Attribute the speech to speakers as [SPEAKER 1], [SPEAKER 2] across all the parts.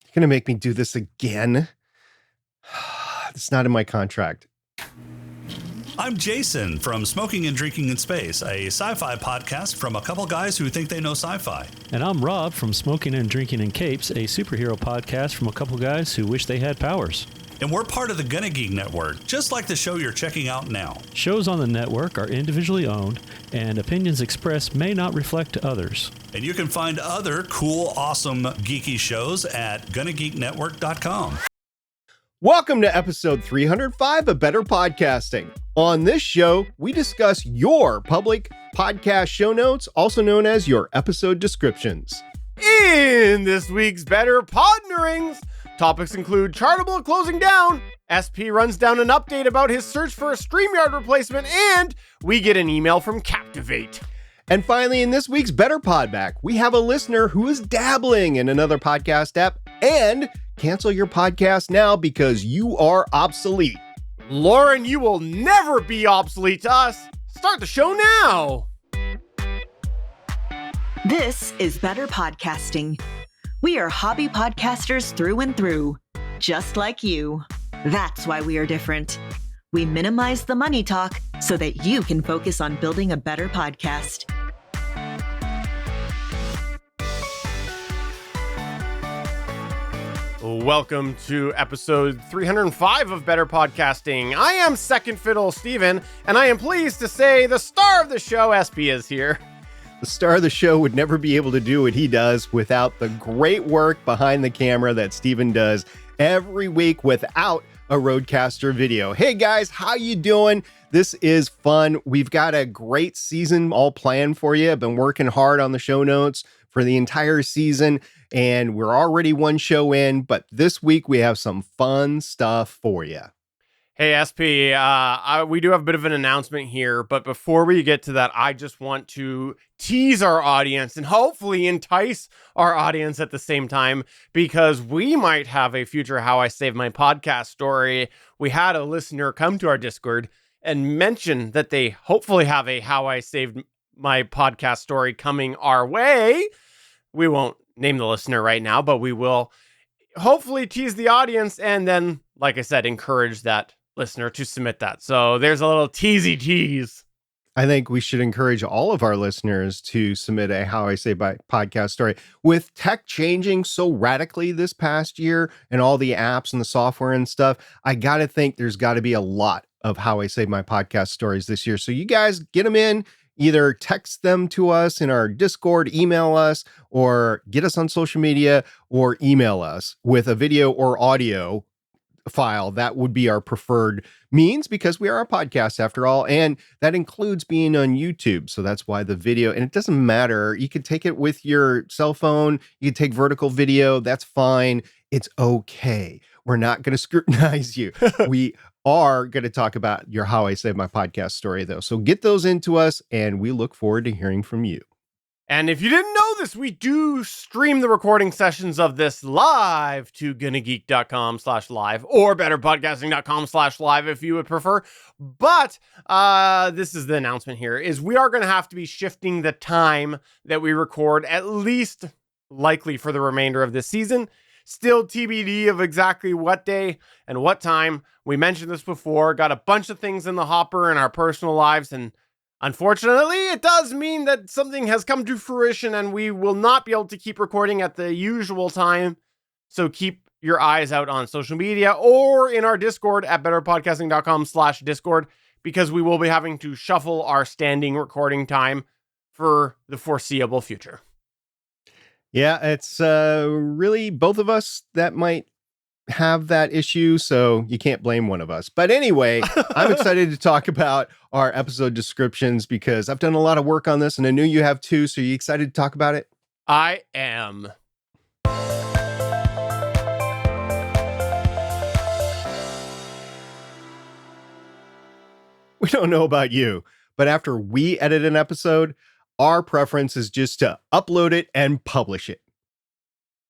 [SPEAKER 1] You're going to make me do this again? It's not in my contract.
[SPEAKER 2] I'm Jason from Smoking and Drinking in Space, a sci-fi podcast from a couple guys who think they know sci-fi.
[SPEAKER 3] And I'm Rob from Smoking and Drinking in Capes, a superhero podcast from a couple guys who wish they had powers.
[SPEAKER 2] And we're part of the Gonna Geek Network, just like the show you're checking out now.
[SPEAKER 3] Shows on the network are individually owned, and opinions expressed may not reflect others.
[SPEAKER 2] And you can find other cool, awesome, geeky shows at GonnaGeekNetwork.com.
[SPEAKER 1] Welcome to episode 305 of Better Podcasting. On this show, we discuss your public podcast show notes, also known as your episode descriptions.
[SPEAKER 4] In this week's Better Podnerings, topics include Chartable closing down, SP runs down an update about his search for a StreamYard replacement, and we get an email from Captivate.
[SPEAKER 1] And finally, in this week's Better Podback, we have a listener who is dabbling in another podcast app and cancel your podcast now because you are obsolete.
[SPEAKER 4] Lauren, you will never be obsolete to us. Start the show now.
[SPEAKER 5] This is Better Podcasting. We are hobby podcasters through and through, just like you. That's why we are different. We minimize the money talk so that you can focus on building a better podcast.
[SPEAKER 4] Welcome to episode 305 of Better Podcasting. I am Second Fiddle Stephen, and I am pleased to say the star of the show, SP, is here.
[SPEAKER 1] The star of the show would never be able to do what he does without the great work behind the camera that Stephen does every week without a Rodecaster video. Hey guys, how you doing? This is fun. We've got a great season all planned for you. I've been working hard on the show notes for the entire season, and we're already one show in, but this week we have some fun stuff for you.
[SPEAKER 4] Hey, SP, we do have a bit of an announcement here, but before we get to that, I just want to tease our audience and hopefully entice our audience at the same time, because we might have a future How I Saved My Podcast story. We had a listener come to our Discord and mention that they hopefully have a How I Saved My Podcast story coming our way. We won't name the listener right now, but we will hopefully tease the audience and then, like I said, encourage that listener to submit that. So there's a little teasy tease.
[SPEAKER 1] I think we should encourage all of our listeners to submit a How I Say My Podcast story. With tech changing so radically this past year and all the apps and the software and stuff, I got to think there's got to be a lot of How I Say My Podcast stories this year. So you guys get them in, either text them to us in our Discord, email us, or get us on social media, or email us with a video or audio file. That would be our preferred means because we are a podcast after all, and that includes being on YouTube. So that's why the video, and it doesn't matter. You can take it with your cell phone. You can take vertical video. That's fine. It's okay. We're not going to scrutinize you. We are going to talk about your How I Saved My Podcast story though. So get those into us and we look forward to hearing from you.
[SPEAKER 4] And if you didn't know this, we do stream the recording sessions of this live to gonnageek.com/live or betterpodcasting.com/live if you would prefer. But this is the announcement here, is we are going to have to be shifting the time that we record, at least likely for the remainder of this season. Still TBD of exactly what day and what time. We mentioned this before, got a bunch of things in the hopper in our personal lives, and unfortunately, it does mean that something has come to fruition and we will not be able to keep recording at the usual time. So keep your eyes out on social media or in our Discord at betterpodcasting.com/Discord, because we will be having to shuffle our standing recording time for the foreseeable future.
[SPEAKER 1] Yeah, it's really both of us that might have that issue, so you can't blame one of us. But anyway, I'm excited to talk about our episode descriptions because I've done a lot of work on this and I knew you have too. So are you excited to talk about it?
[SPEAKER 4] I am.
[SPEAKER 1] We don't know about you, but after we edit an episode, our preference is just to upload it and publish it.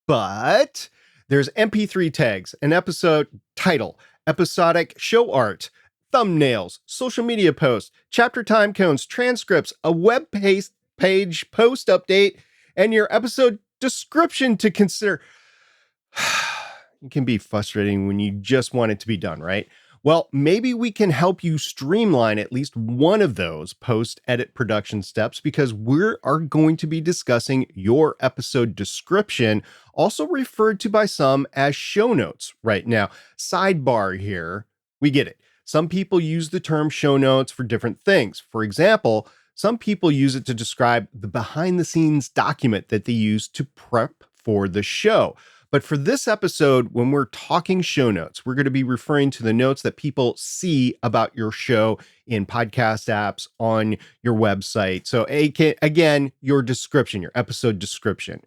[SPEAKER 1] But there's MP3 tags, an episode title, episodic show art, thumbnails, social media posts, chapter time codes, transcripts, a web page post update, and your episode description to consider. It can be frustrating when you just want it to be done, right? Well, maybe we can help you streamline at least one of those post-edit production steps because we are going to be discussing your episode description, also referred to by some as show notes right now. Sidebar here, we get it. Some people use the term show notes for different things. For example, some people use it to describe the behind-the-scenes document that they use to prep for the show. But for this episode, when we're talking show notes, we're going to be referring to the notes that people see about your show in podcast apps on your website. So again, your description, your episode description.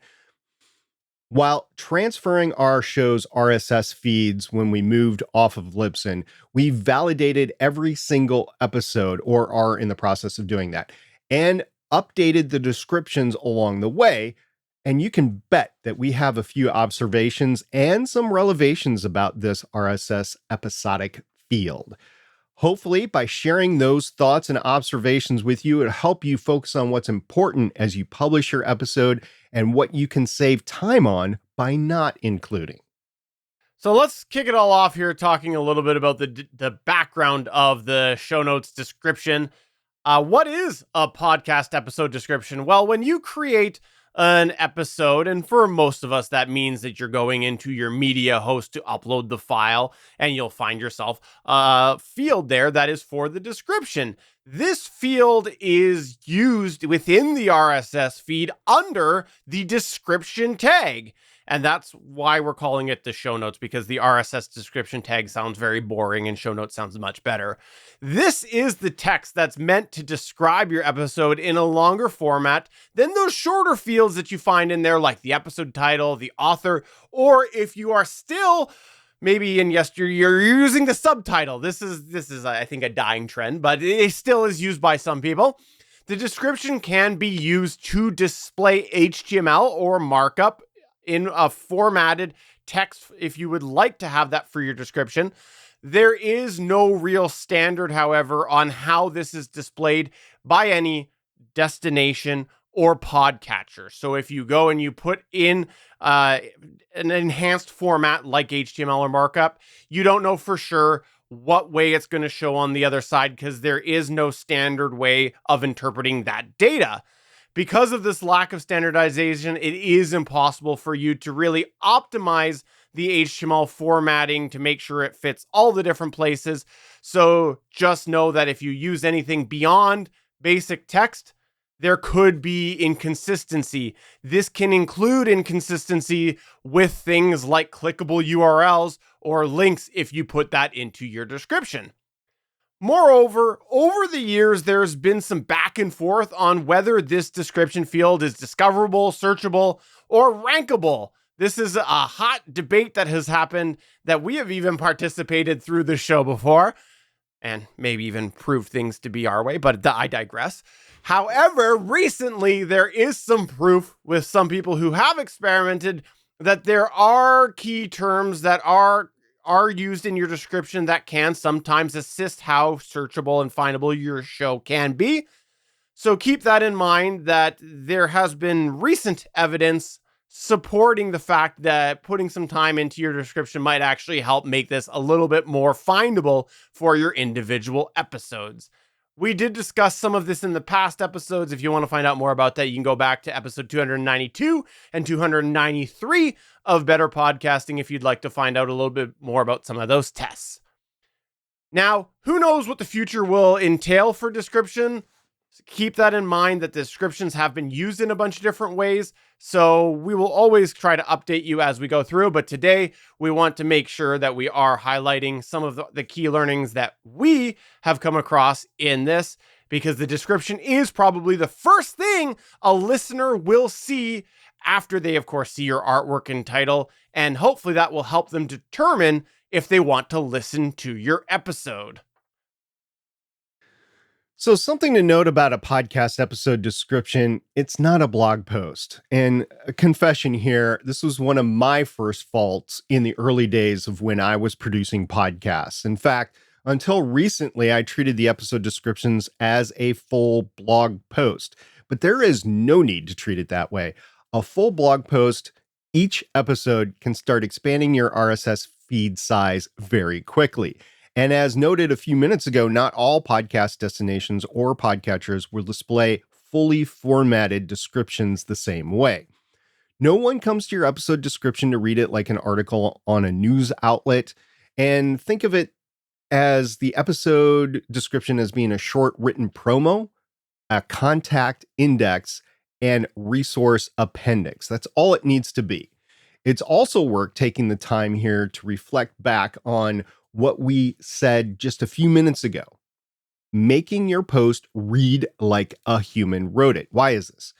[SPEAKER 1] While transferring our show's RSS feeds when we moved off of Libsyn, we validated every single episode, or are in the process of doing that, and updated the descriptions along the way. And you can bet that we have a few observations and some revelations about this RSS episodic field. Hopefully, by sharing those thoughts and observations with you, it'll help you focus on what's important as you publish your episode and what you can save time on by not including.
[SPEAKER 4] So let's kick it all off here, talking a little bit about the background of the show notes description. What is a podcast episode description? Well, when you create an episode, and for most of us, that means that you're going into your media host to upload the file, and you'll find yourself a field there that is for the description. This field is used within the RSS feed under the description tag. And that's why we're calling it the show notes, because the RSS description tag sounds very boring and show notes sounds much better. This is the text that's meant to describe your episode in a longer format than those shorter fields that you find in there, like the episode title, the author, or if you are still maybe in yesteryear, you're using the subtitle. This is I think, a dying trend, but it still is used by some people. The description can be used to display HTML or markup in a formatted text if you would like to have that for your description. There is no real standard, however, on how this is displayed by any destination or podcatcher. So if you go and you put in an enhanced format like HTML or markup, you don't know for sure what way it's going to show on the other side because there is no standard way of interpreting that data. Because of this lack of standardization, it is impossible for you to really optimize the HTML formatting to make sure it fits all the different places. So just know that if you use anything beyond basic text, there could be inconsistency. This can include inconsistency with things like clickable URLs or links if you put that into your description. Moreover, over the years, there's been some back and forth on whether this description field is discoverable, searchable, or rankable. This is a hot debate that has happened that we have even participated through the show before, and maybe even proved things to be our way, but I digress. However, recently, there is some proof with some people who have experimented that there are key terms that are used in your description that can sometimes assist how searchable and findable your show can be. So keep that in mind, that there has been recent evidence supporting the fact that putting some time into your description might actually help make this a little bit more findable for your individual episodes. We did discuss some of this in the past episodes. If you want to find out more about that, you can go back to episode 292 and 293 of Better Podcasting if you'd like to find out a little bit more about some of those tests. Now, who knows what the future will entail for description? So keep that in mind, that descriptions have been used in a bunch of different ways. So we will always try to update you as we go through. But today we want to make sure that we are highlighting some of the key learnings that we have come across in this, because the description is probably the first thing a listener will see after they, of course, see your artwork and title. And hopefully that will help them determine if they want to listen to your episode.
[SPEAKER 1] So something to note about a podcast episode description, it's not a blog post. And a confession here, this was one of my first faults in the early days of when I was producing podcasts. In fact, until recently, I treated the episode descriptions as a full blog post. But there is no need to treat it that way. A full blog post Each episode can start expanding your RSS feed size very quickly. And as noted a few minutes ago, not all podcast destinations or podcatchers will display fully formatted descriptions the same way. No one comes to your episode description to read it like an article on a news outlet. And think of it as the episode description as being a short written promo, a contact index, and resource appendix. That's all it needs to be. It's also worth taking the time here to reflect back on what we said just a few minutes ago. Making your post read like a human wrote it. Why is this?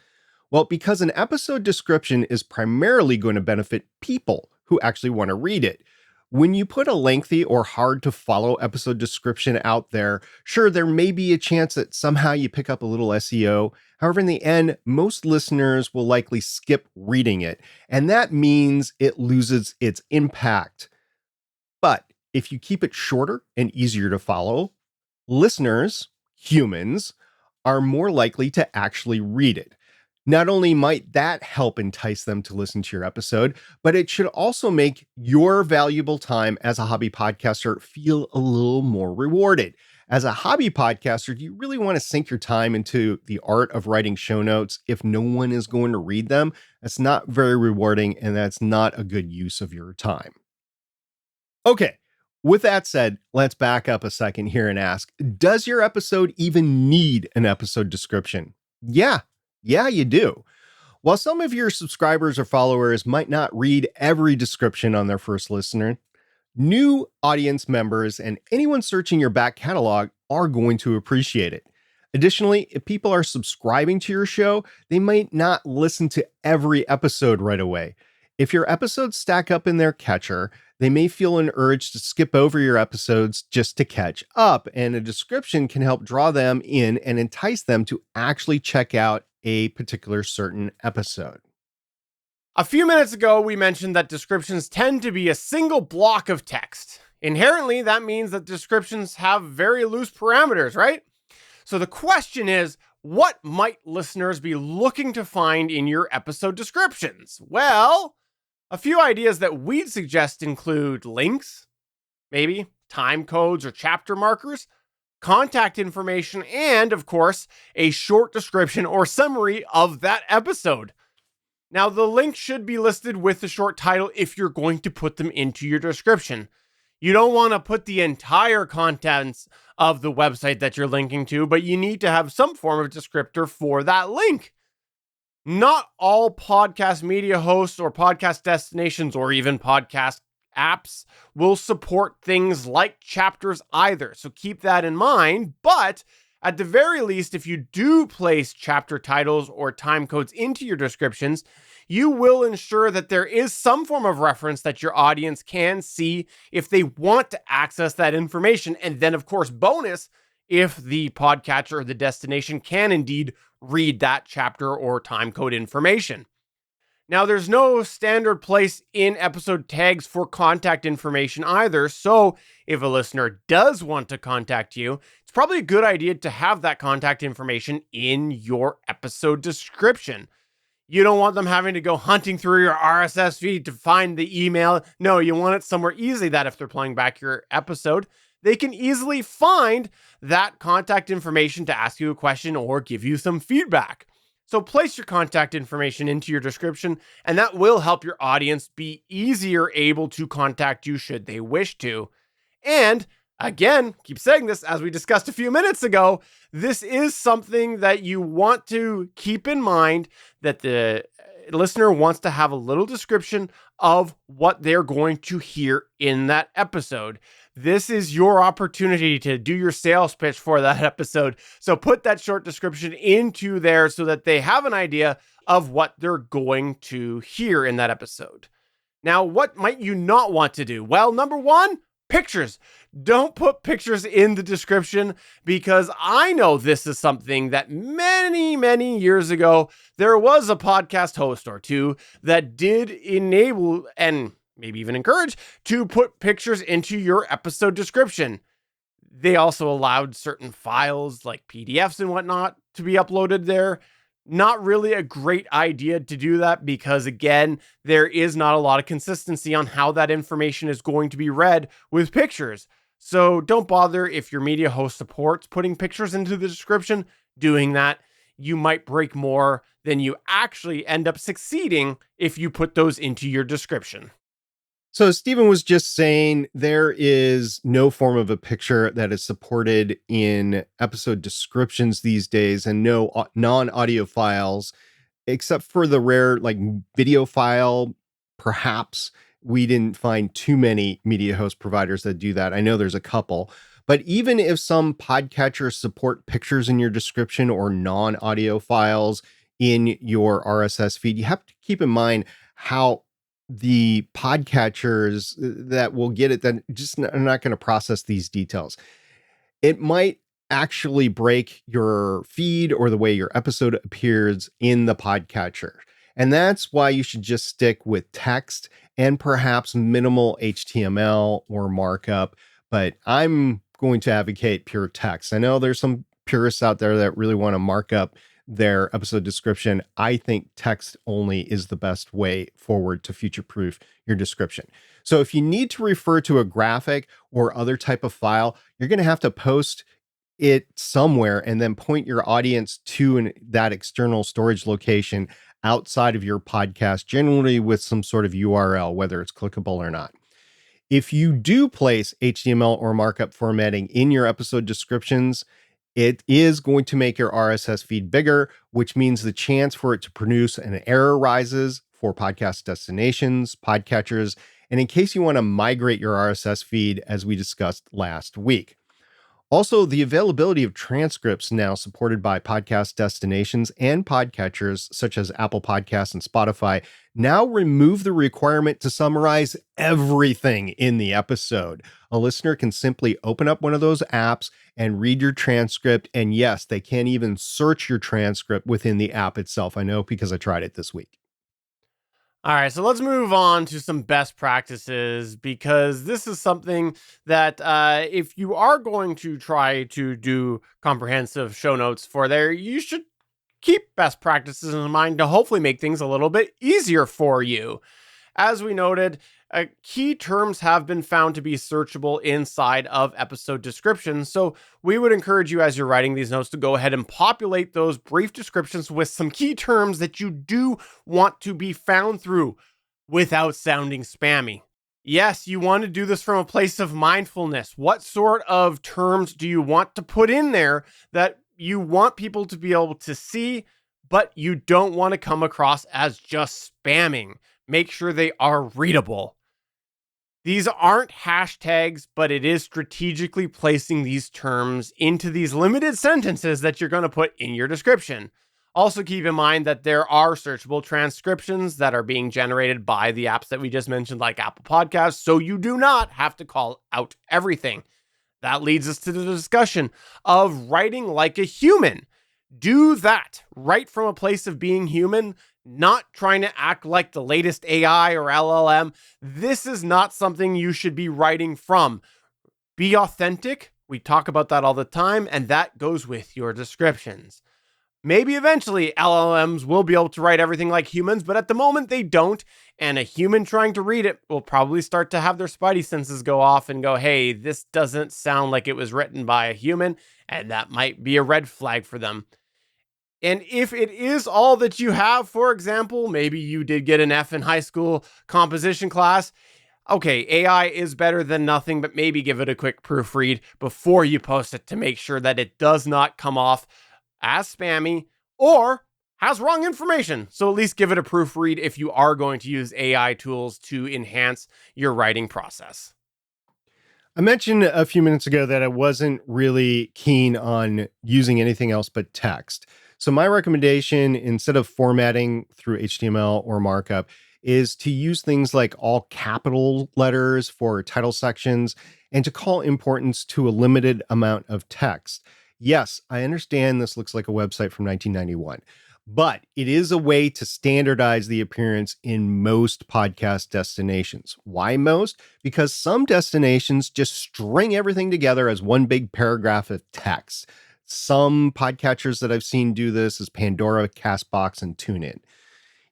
[SPEAKER 1] Well, because an episode description is primarily going to benefit people who actually want to read it. When you put a lengthy or hard to follow episode description out there, sure, there may be a chance that somehow you pick up a little SEO. However, in the end, most listeners will likely skip reading it, and that means it loses its impact. But if you keep it shorter and easier to follow, listeners, humans, are more likely to actually read it. Not only might that help entice them to listen to your episode, but it should also make your valuable time as a hobby podcaster feel a little more rewarded. As a hobby podcaster, do you really want to sink your time into the art of writing show notes if no one is going to read them? That's not very rewarding, and that's not a good use of your time. Okay. With that said, let's back up a second here and ask, does your episode even need an episode description? Yeah, you do. While some of your subscribers or followers might not read every description on their first listener, new audience members and anyone searching your back catalog are going to appreciate it. Additionally, if people are subscribing to your show, they might not listen to every episode right away. If your episodes stack up in their catcher, they may feel an urge to skip over your episodes just to catch up, and a description can help draw them in and entice them to actually check out a particular certain episode.
[SPEAKER 4] A few minutes ago, we mentioned that descriptions tend to be a single block of text. Inherently, that means that descriptions have very loose parameters, right? So the question is, what might listeners be looking to find in your episode descriptions? Well, a few ideas that we'd suggest include links, maybe time codes or chapter markers, contact information, and of course, a short description or summary of that episode. Now, the link should be listed with the short title if you're going to put them into your description. You don't want to put the entire contents of the website that you're linking to, but you need to have some form of descriptor for that link. Not all podcast media hosts or podcast destinations or even podcast apps will support things like chapters either. So keep that in mind. But at the very least, if you do place chapter titles or time codes into your descriptions, you will ensure that there is some form of reference that your audience can see if they want to access that information. And then, of course, bonus, if the podcatcher or the destination can indeed read that chapter or time code information. Now, there's no standard place in episode tags for contact information either, so if a listener does want to contact you, it's probably a good idea to have that contact information in your episode description. You don't want them having to go hunting through your RSS feed to find the email. No, you want it somewhere easy that if they're playing back your episode, they can easily find that contact information to ask you a question or give you some feedback. So place your contact information into your description, and that will help your audience be easier able to contact you should they wish to. And again, keep saying this, as we discussed a few minutes ago, this is something that you want to keep in mind, that the listener wants to have a little description of what they're going to hear in that episode. This is your opportunity to do your sales pitch for that episode. So put that short description into there so that they have an idea of what they're going to hear in that episode. Now, what might you not want to do? Well, number one, pictures. Don't put pictures in the description, because I know this is something that many years ago, there was a podcast host or two that did enable and maybe even encourage to put pictures into your episode description. They also allowed certain files like PDFs and whatnot to be uploaded there. Not really a great idea to do that because, again, there is not a lot of consistency on how that information is going to be read with pictures. So don't bother if your media host supports putting pictures into the description. Doing that, you might break more than you actually end up succeeding if you put those into your description.
[SPEAKER 1] So Stephen was just saying there is no form of a picture that is supported in episode descriptions these days, and no non-audio files, except for the rare like video file. Perhaps we didn't find too many media host providers that do that. I know there's a couple, but even if some podcatchers support pictures in your description or non-audio files in your RSS feed, you have to keep in mind how the podcatchers that will get it that just are not going to process these details. It might actually break your feed or the way your episode appears in the podcatcher. And that's why you should just stick with text and perhaps minimal HTML or markup. But I'm going to advocate pure text. I know there's some purists out there that really want to mark up their episode description. I think text only is the best way forward to future-proof your description. So if you need to refer to a graphic or other type of file, you're going to have to post it somewhere and then point your audience to that external storage location outside of your podcast, generally with some sort of URL, whether it's clickable or not. If you do place HTML or markup formatting in your episode descriptions, it is going to make your RSS feed bigger, which means the chance for it to produce an error rises for podcast destinations, podcatchers, and in case you want to migrate your RSS feed, as we discussed last week. Also, the availability of transcripts now supported by podcast destinations and podcatchers such as Apple Podcasts and Spotify now remove the requirement to summarize everything in the episode. A listener can simply open up one of those apps and read your transcript. And yes, they can even search your transcript within the app itself. I know because I tried it this week.
[SPEAKER 4] All right, so let's move on to some best practices, because this is something that if you are going to try to do comprehensive show notes for there, you should keep best practices in mind to hopefully make things a little bit easier for you. As we noted, key terms have been found to be searchable inside of episode descriptions. So we would encourage you, as you're writing these notes, to go ahead and populate those brief descriptions with some key terms that you do want to be found through without sounding spammy. Yes, you want to do this from a place of mindfulness. What sort of terms do you want to put in there that you want people to be able to see, but you don't want to come across as just spamming? Make sure they are readable. These aren't hashtags, but it is strategically placing these terms into these limited sentences that you're going to put in your description. Also keep in mind that there are searchable transcriptions that are being generated by the apps that we just mentioned, like Apple Podcasts, so you do not have to call out everything. That leads us to the discussion of writing like a human. Do that. Write from a place of being human, not trying to act like the latest AI or LLM. This is not something you should be writing from. Be authentic. We talk about that all the time, and that goes with your descriptions. Maybe eventually LLMs will be able to write everything like humans, but at the moment they don't, and a human trying to read it will probably start to have their spidey senses go off and go, hey, this doesn't sound like it was written by a human, and that might be a red flag for them. And if it is all that you have, for example, maybe you did get an F in high school composition class. Okay, AI is better than nothing, but maybe give it a quick proofread before you post it to make sure that it does not come off as spammy or has wrong information. So at least give it a proofread if you are going to use AI tools to enhance your writing process.
[SPEAKER 1] I mentioned a few minutes ago that I wasn't really keen on using anything else but text. So my recommendation, instead of formatting through HTML or markup, is to use things like all capital letters for title sections and to call importance to a limited amount of text. Yes, I understand this looks like a website from 1991, but it is a way to standardize the appearance in most podcast destinations. Why most? Because some destinations just string everything together as one big paragraph of text. some podcatchers that I've seen do this is Pandora, Castbox, and TuneIn.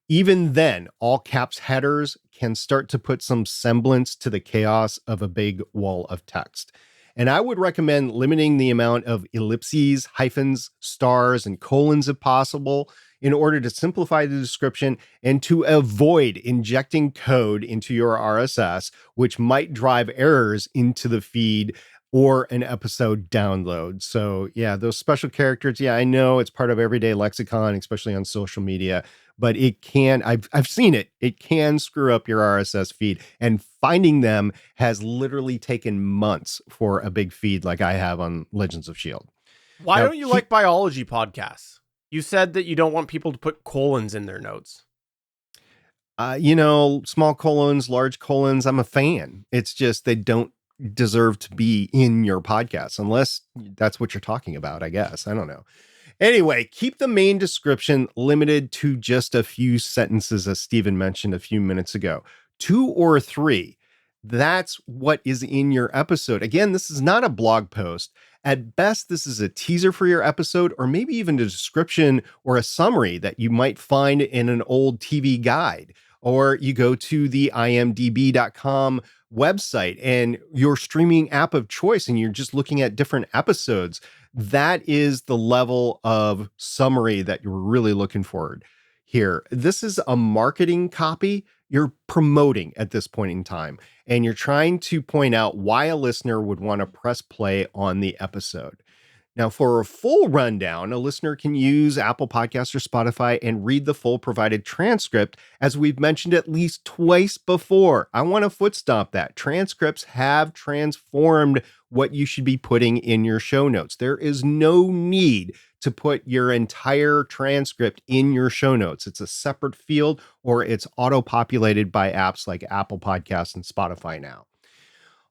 [SPEAKER 1] Even then, all caps headers can start to put some semblance to the chaos of a big wall of text. And I would recommend limiting the amount of ellipses, hyphens, stars, and colons if possible in order to simplify the description and to avoid injecting code into your RSS, which might drive errors into the feed or an episode download. So yeah, those special characters, yeah, I know it's part of everyday lexicon, especially on social media, but it can, I've seen it. It can screw up your RSS feed, and finding them has literally taken months for a big feed like I have on Legends of S.H.I.E.L.D.
[SPEAKER 4] Why don't you like biology podcasts? You said that you don't want people to put colons in their notes.
[SPEAKER 1] Small colons, large colons, I'm a fan. It's just they don't deserve to be in your podcast unless that's what you're talking about, I guess. I don't know. Anyway, keep the main description limited to just a few sentences, as Stephen mentioned a few minutes ago. 2 or 3. That's what is in your episode. Again, this is not a blog post. At best, this is a teaser for your episode, or maybe even a description or a summary that you might find in an old TV guide. Or you go to the imdb.com website and your streaming app of choice, and you're just looking at different episodes. That is the level of summary that you're really looking for here. This is a marketing copy. You're promoting at this point in time, and you're trying to point out why a listener would want to press play on the episode. Now, for a full rundown, a listener can use Apple Podcasts or Spotify and read the full provided transcript, as we've mentioned at least twice before. I want to foot stomp that. Transcripts have transformed what you should be putting in your show notes. There is no need to put your entire transcript in your show notes. It's a separate field, or it's auto-populated by apps like Apple Podcasts and Spotify now.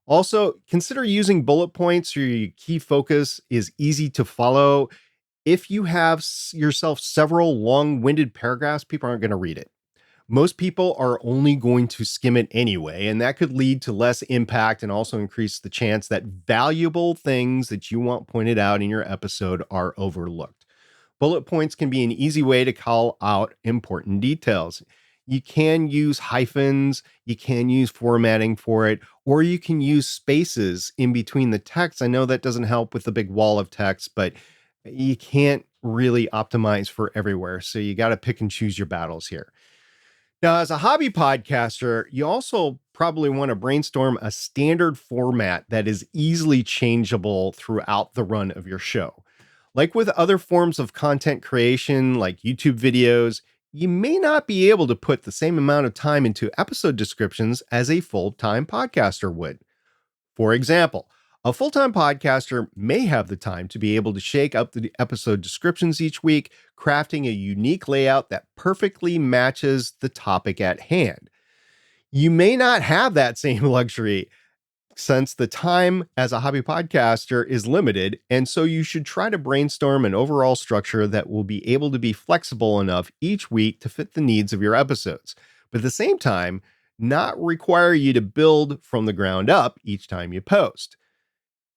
[SPEAKER 1] Also, consider using bullet points so your key focus is easy to follow. If you have yourself several long-winded paragraphs, people aren't going to read it. Most people are only going to skim it anyway, and that could lead to less impact and also increase the chance that valuable things that you want pointed out in your episode are overlooked. Bullet points can be an easy way to call out important details. You can use hyphens, you can use formatting for it, or you can use spaces in between the text. I know that doesn't help with the big wall of text, but you can't really optimize for everywhere. So you got to pick and choose your battles here. Now, as a hobby podcaster, you also probably want to brainstorm a standard format that is easily changeable throughout the run of your show. Like with other forms of content creation, like YouTube videos, you may not be able to put the same amount of time into episode descriptions as a full-time podcaster would. For example, a full-time podcaster may have the time to be able to shake up the episode descriptions each week, crafting a unique layout that perfectly matches the topic at hand. You may not have that same luxury, since the time as a hobby podcaster is limited, and so you should try to brainstorm an overall structure that will be able to be flexible enough each week to fit the needs of your episodes, but at the same time, not require you to build from the ground up each time you post.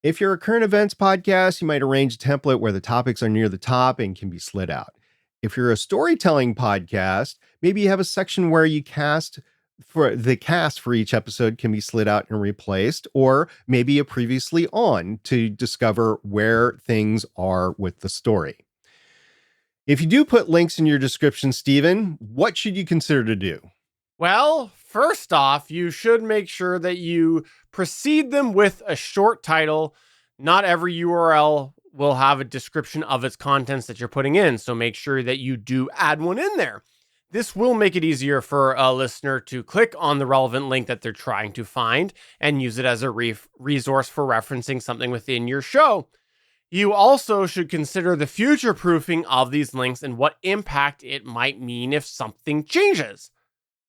[SPEAKER 1] If you're a current events podcast, you might arrange a template where the topics are near the top and can be slid out. If you're a storytelling podcast, maybe you have a section where you cast for each episode can be slid out and replaced, or maybe a previously on to discover where things are with the story. If you do put links in your description, Stephen, what should you consider to do?
[SPEAKER 4] Well, first off, you should make sure that you precede them with a short title. Not every URL will have a description of its contents that you're putting in, so make sure that you do add one in there. This will make it easier for a listener to click on the relevant link that they're trying to find and use it as a resource for referencing something within your show. You also should consider the future proofing of these links and what impact it might mean if something changes.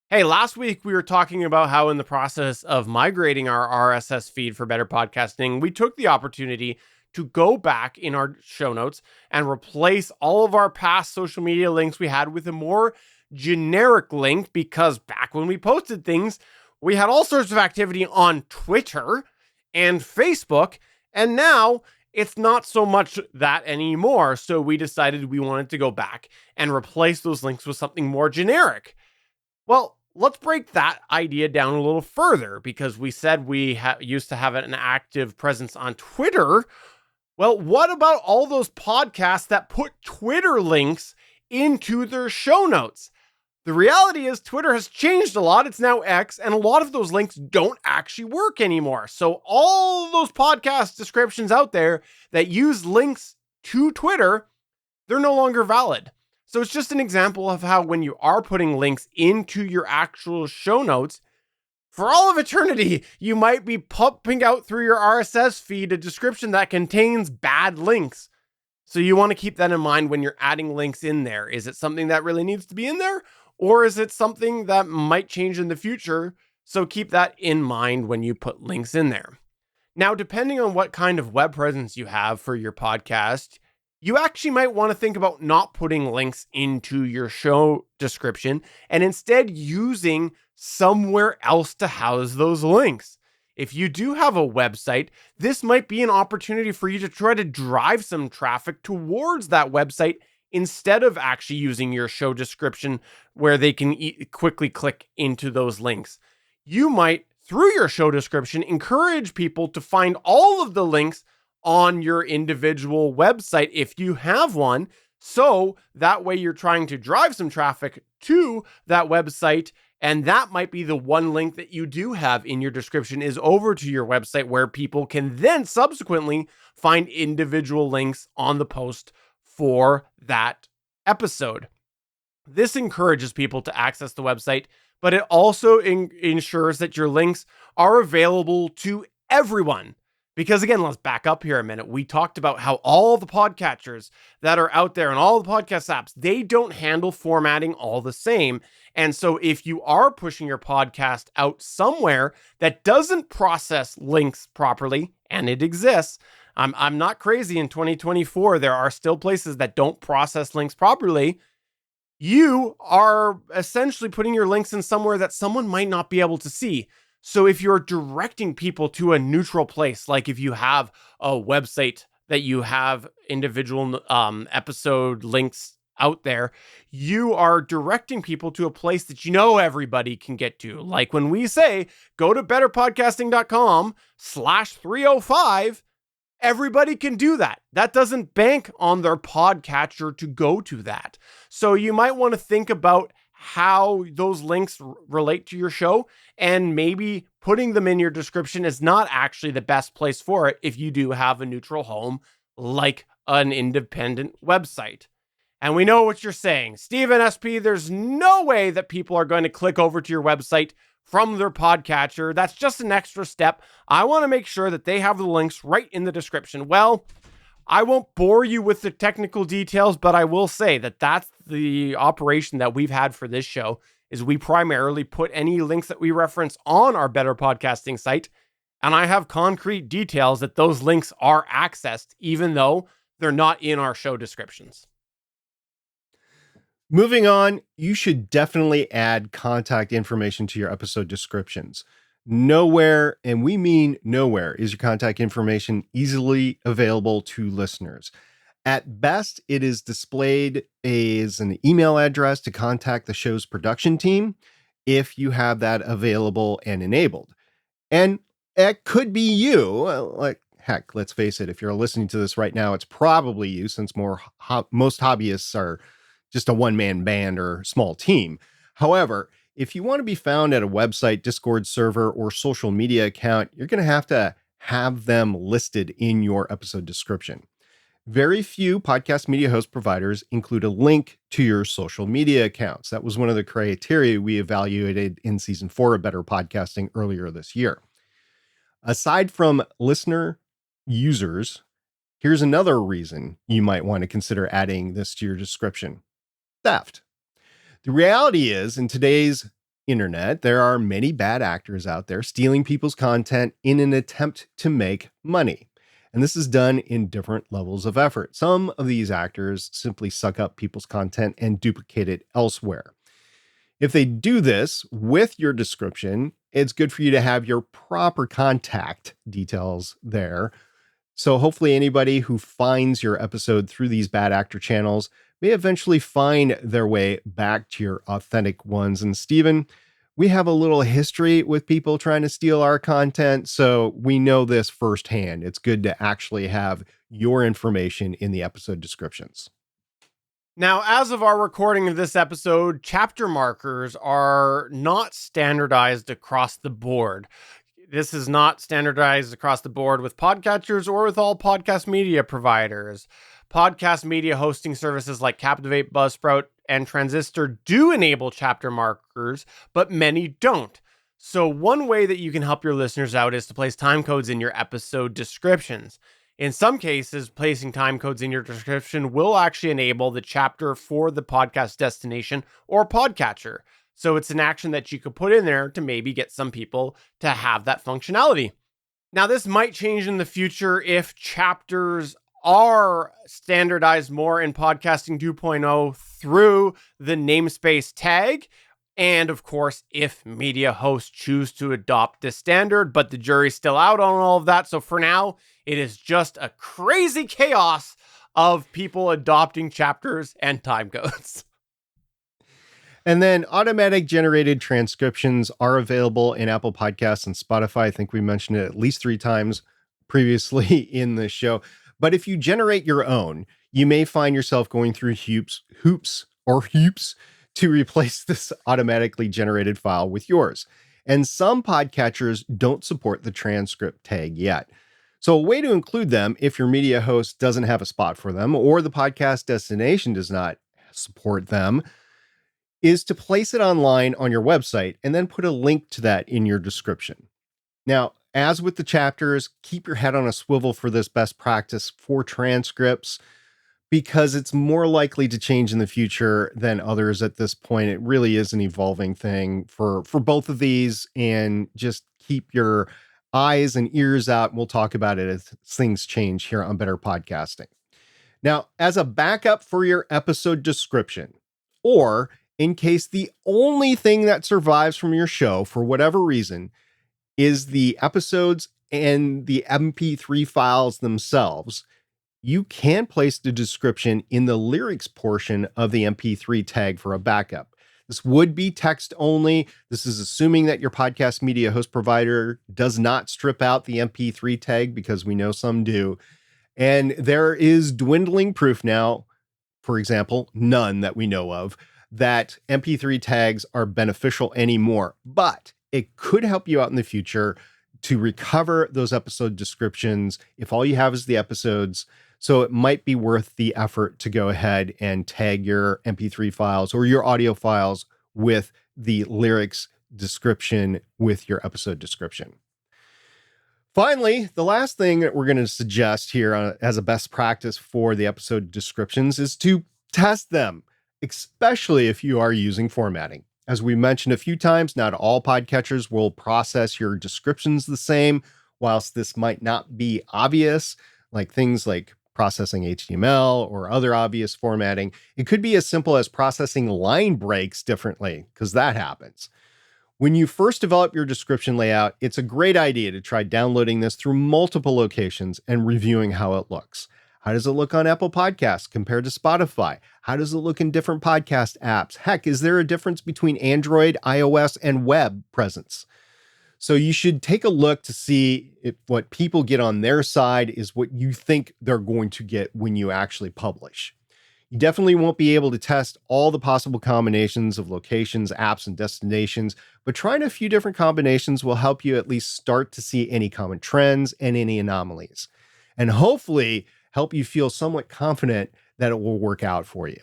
[SPEAKER 4] Hey, last week we were talking about how in the process of migrating our RSS feed for Better Podcasting, we took the opportunity to go back in our show notes and replace all of our past social media links we had with a more generic link, because back when we posted things, we had all sorts of activity on Twitter and Facebook, and now it's not so much that anymore. So we decided we wanted to go back and replace those links with something more generic. Well, let's break that idea down a little further, because we said we used to have an active presence on Twitter. Well, what about all those podcasts that put Twitter links into their show notes? The reality is Twitter has changed a lot. It's now X, and a lot of those links don't actually work anymore. So all those podcast descriptions out there that use links to Twitter, they're no longer valid. So it's just an example of how when you are putting links into your actual show notes, for all of eternity, you might be pumping out through your RSS feed a description that contains bad links. So you want to keep that in mind when you're adding links in there. Is it something that really needs to be in there? Or is it something that might change in the future? So keep that in mind when you put links in there. Now, depending on what kind of web presence you have for your podcast, you actually might want to think about not putting links into your show description and instead using somewhere else to house those links. If you do have a website, this might be an opportunity for you to try to drive some traffic towards that website instead of actually using your show description where they can quickly click into those links. You might, through your show description, encourage people to find all of the links on your individual website if you have one. So that way you're trying to drive some traffic to that website. And that might be the one link that you do have in your description is over to your website, where people can then subsequently find individual links on the post for that episode. This encourages people to access the website, but it also ensures that your links are available to everyone. Because again, let's back up here a minute. We talked about how all the podcatchers that are out there and all the podcast apps, they don't handle formatting all the same. And so if you are pushing your podcast out somewhere that doesn't process links properly, and it exists, I'm not crazy. In 2024, there are still places that don't process links properly. You are essentially putting your links in somewhere that someone might not be able to see. So if you're directing people to a neutral place, like if you have a website that you have individual episode links out there, you are directing people to a place that you know everybody can get to. Like when we say, go to betterpodcasting.com/305, everybody can do that. That doesn't bank on their podcatcher to go to that. So you might want to think about how those links relate to your show, and maybe putting them in your description is not actually the best place for it if you do have a neutral home like an independent website. And we know what you're saying. Stephen SP, there's no way that people are going to click over to your website from their podcatcher. That's just an extra step. I want to make sure that they have the links right in the description. Well, I won't bore you with the technical details, but I will say that that's the operation that we've had for this show, is we primarily put any links that we reference on our Better Podcasting site, and I have concrete details that those links are accessed, even though they're not in our show descriptions.
[SPEAKER 1] Moving on, you should definitely add contact information to your episode descriptions. Nowhere, and we mean nowhere, is your contact information easily available to listeners. At best, it is displayed as an email address to contact the show's production team if you have that available and enabled. And it could be you. Like, heck, let's face it, if you're listening to this right now, it's probably you, since most hobbyists are just a one-man band or small team. However, if you want to be found at a website, Discord server, or social media account, you're going to have them listed in your episode description. Very few podcast media host providers include a link to your social media accounts. That was one of the criteria we evaluated in season 4 of Better Podcasting earlier this year. Aside from listener users, here's another reason you might want to consider adding this to your description: theft. The reality is, in today's internet, there are many bad actors out there stealing people's content in an attempt to make money. And this is done in different levels of effort. Some of these actors simply suck up people's content and duplicate it elsewhere. If they do this with your description, it's good for you to have your proper contact details there So hopefully anybody who finds your episode through these bad actor channels may eventually find their way back to your authentic ones. And Stephen, we have a little history with people trying to steal our content, so we know this firsthand. It's good to actually have your information in the episode descriptions.
[SPEAKER 4] Now, as of our recording of this episode, chapter markers are not standardized across the board. This is not standardized across the board with podcatchers or with all podcast media providers. Podcast media hosting services like Captivate, Buzzsprout, and Transistor do enable chapter markers, but many don't. So one way that you can help your listeners out is to place time codes in your episode descriptions. In some cases, placing time codes in your description will actually enable the chapter for the podcast destination or podcatcher. So it's an action that you could put in there to maybe get some people to have that functionality. Now, this might change in the future if chapters are standardized more in Podcasting 2.0 through the namespace tag. And of course, if media hosts choose to adopt this standard, but the jury's still out on all of that. So for now, it is just a crazy chaos of people adopting chapters and time codes.
[SPEAKER 1] And then automatic generated transcriptions are available in Apple Podcasts and Spotify. I think we mentioned it at least 3 times previously in the show. But if you generate your own, you may find yourself going through hoops to replace this automatically generated file with yours. And some podcatchers don't support the transcript tag yet. So a way to include them if your media host doesn't have a spot for them or the podcast destination does not support them is to place it online on your website and then put a link to that in your description. Now, as with the chapters, keep your head on a swivel for this best practice for transcripts because it's more likely to change in the future than others at this point. It really is an evolving thing for both of these, and just keep your eyes and ears out. And we'll talk about it as things change here on Better Podcasting. Now, as a backup for your episode description, or in case the only thing that survives from your show for whatever reason is the episodes and the MP3 files themselves, you can place the description in the lyrics portion of the MP3 tag for a backup. This would be text only. This is assuming that your podcast media host provider does not strip out the MP3 tag, because we know some do. And there is dwindling proof now, for example, none that we know of, that MP3 tags are beneficial anymore. But it could help you out in the future to recover those episode descriptions if all you have is the episodes. So it might be worth the effort to go ahead and tag your MP3 files or your audio files with the lyrics description with your episode description. Finally, the last thing that we're going to suggest here as a best practice for the episode descriptions is to test them, especially if you are using formatting. As we mentioned a few times, not all podcatchers will process your descriptions the same. Whilst this might not be obvious, like things like processing HTML or other obvious formatting, it could be as simple as processing line breaks differently, because that happens. When you first develop your description layout, it's a great idea to try downloading this through multiple locations and reviewing how it looks. How does it look on Apple Podcasts compared to Spotify? How does it look in different podcast apps? Heck, is there a difference between Android, iOS, and web presence? So you should take a look to see if what people get on their side is what you think they're going to get when you actually publish. You definitely won't be able to test all the possible combinations of locations, apps, and destinations, but trying a few different combinations will help you at least start to see any common trends and any anomalies, and hopefully help you feel somewhat confident that it will work out for you.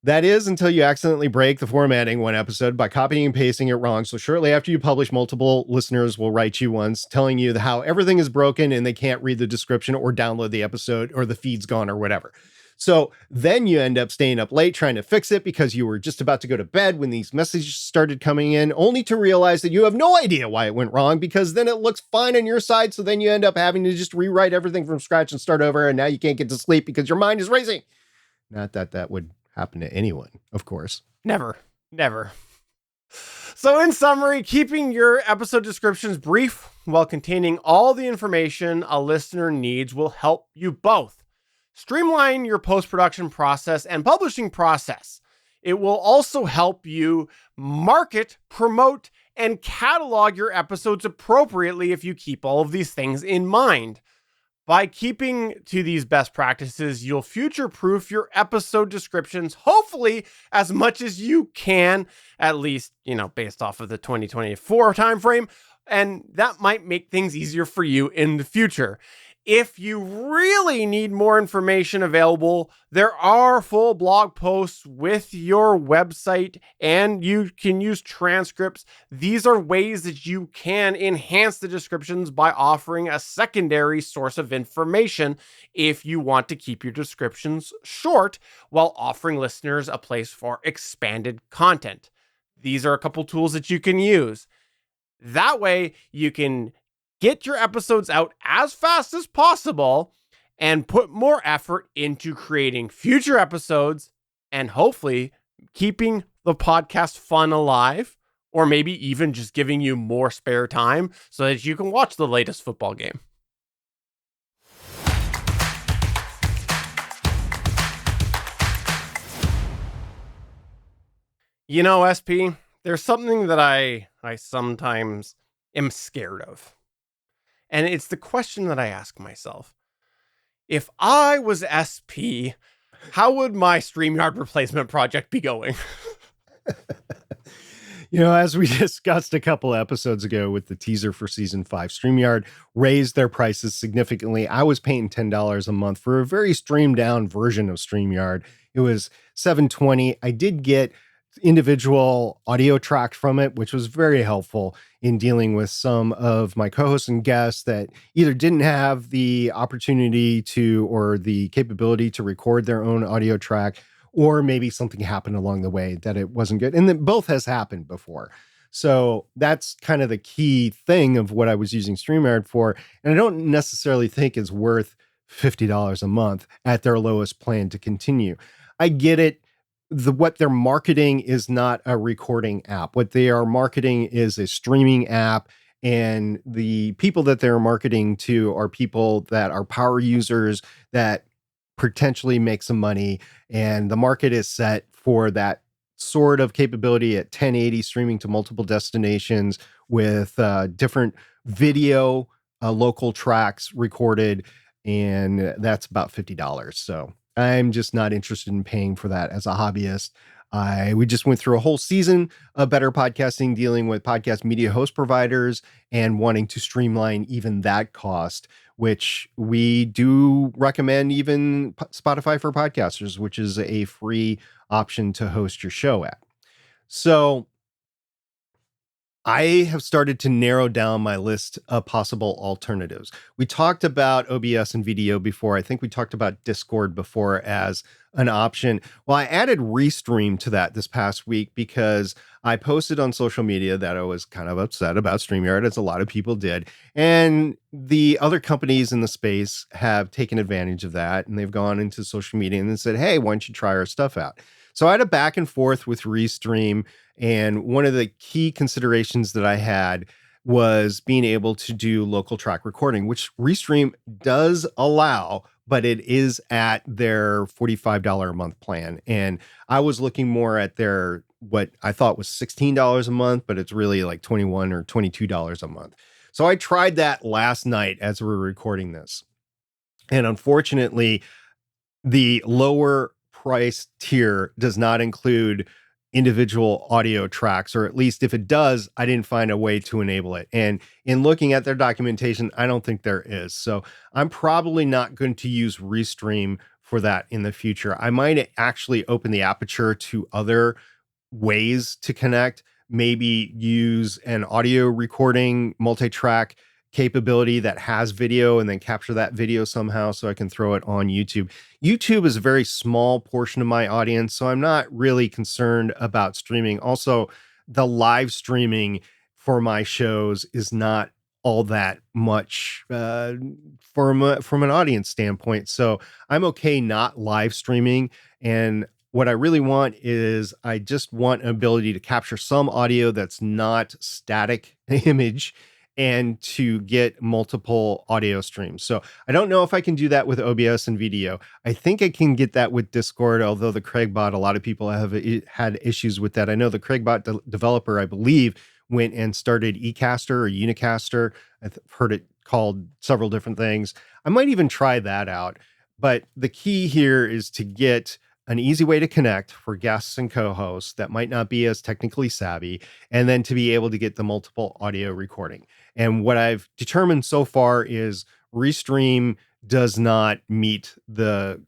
[SPEAKER 1] That is until you accidentally break the formatting one episode by copying and pasting it wrong. So shortly after you publish, multiple listeners will write you once telling you how everything is broken and they can't read the description or download the episode or the feed's gone or whatever. So then you end up staying up late trying to fix it because you were just about to go to bed when these messages started coming in, only to realize that you have no idea why it went wrong, because then it looks fine on your side. So then you end up having to just rewrite everything from scratch and start over. And now you can't get to sleep because your mind is racing. Not that that would happen to anyone, of course.
[SPEAKER 4] Never. So in summary, keeping your episode descriptions brief while containing all the information a listener needs will help you both streamline your post-production process and publishing process. It will also help you market, promote, and catalog your episodes appropriately if you keep all of these things in mind. By keeping to these best practices, you'll future-proof your episode descriptions, hopefully as much as you can, at least, based off of the 2024 timeframe, and that might make things easier for you in the future. If you really need more information available, there are full blog posts with your website, and you can use transcripts. These are ways that you can enhance the descriptions by offering a secondary source of information if you want to keep your descriptions short while offering listeners a place for expanded content. These are a couple tools that you can use. That way, you can get your episodes out as fast as possible and put more effort into creating future episodes and hopefully keeping the podcast fun alive, or maybe even just giving you more spare time so that you can watch the latest football game. SP, there's something that I sometimes am scared of. And it's the question that I ask myself. If I was SP, how would my StreamYard replacement project be going?
[SPEAKER 1] As we discussed a couple episodes ago with the teaser for season 5, StreamYard raised their prices significantly. I was paying $10 a month for a very streamed down version of StreamYard. It was $7.20. I did get individual audio tracks from it, which was very helpful in dealing with some of my co-hosts and guests that either didn't have the opportunity to or the capability to record their own audio track, or maybe something happened along the way that it wasn't good. And that both has happened before. So that's kind of the key thing of what I was using StreamYard for. And I don't necessarily think it's worth $50 a month at their lowest plan to continue. I get it. What they're marketing is not a recording app. What they are marketing is a streaming app. And the people that they're marketing to are people that are power users that potentially make some money. And the market is set for that sort of capability at 1080 streaming to multiple destinations with different video local tracks recorded. And that's about $50. So I'm just not interested in paying for that as a hobbyist. We just went through a whole season of Better Podcasting, dealing with podcast media host providers and wanting to streamline even that cost, which we do recommend even Spotify for podcasters, which is a free option to host your show at. So I have started to narrow down my list of possible alternatives. We talked about OBS and video before. I think we talked about Discord before as an option. Well, I added Restream to that this past week because I posted on social media that I was kind of upset about StreamYard, as a lot of people did. And the other companies in the space have taken advantage of that, and they've gone into social media and said, hey, why don't you try our stuff out? So I had a back and forth with Restream, and one of the key considerations that I had was being able to do local track recording, which Restream does allow, but it is at their $45 a month plan. And I was looking more at their, what I thought was $16 a month, but it's really like $21 or $22 a month. So I tried that last night as we were recording this. And unfortunately, the lower price tier does not include individual audio tracks, or at least if it does, I didn't find a way to enable it. And in looking at their documentation, I don't think there is. So I'm probably not going to use Restream for that in the future. I might actually open the aperture to other ways to connect, maybe use an audio recording multi-track capability that has video and then capture that video somehow so I can throw it on YouTube. YouTube is a very small portion of my audience, so I'm not really concerned about streaming. Also, the live streaming for my shows is not all that much from an audience standpoint. So I'm okay not live streaming. And What I really want is I just want an ability to capture some audio that's not static image and to get multiple audio streams. So I don't know if I can do that with OBS and video. I think I can get that with Discord, although the Craigbot, a lot of people have had issues with that. I know the Craigbot developer, I believe, went and started eCaster or Unicaster. I've heard it called several different things. I might even try that out. But the key here is to get an easy way to connect for guests and co-hosts that might not be as technically savvy, and then to be able to get the multiple audio recording. And what I've determined so far is Restream does not meet the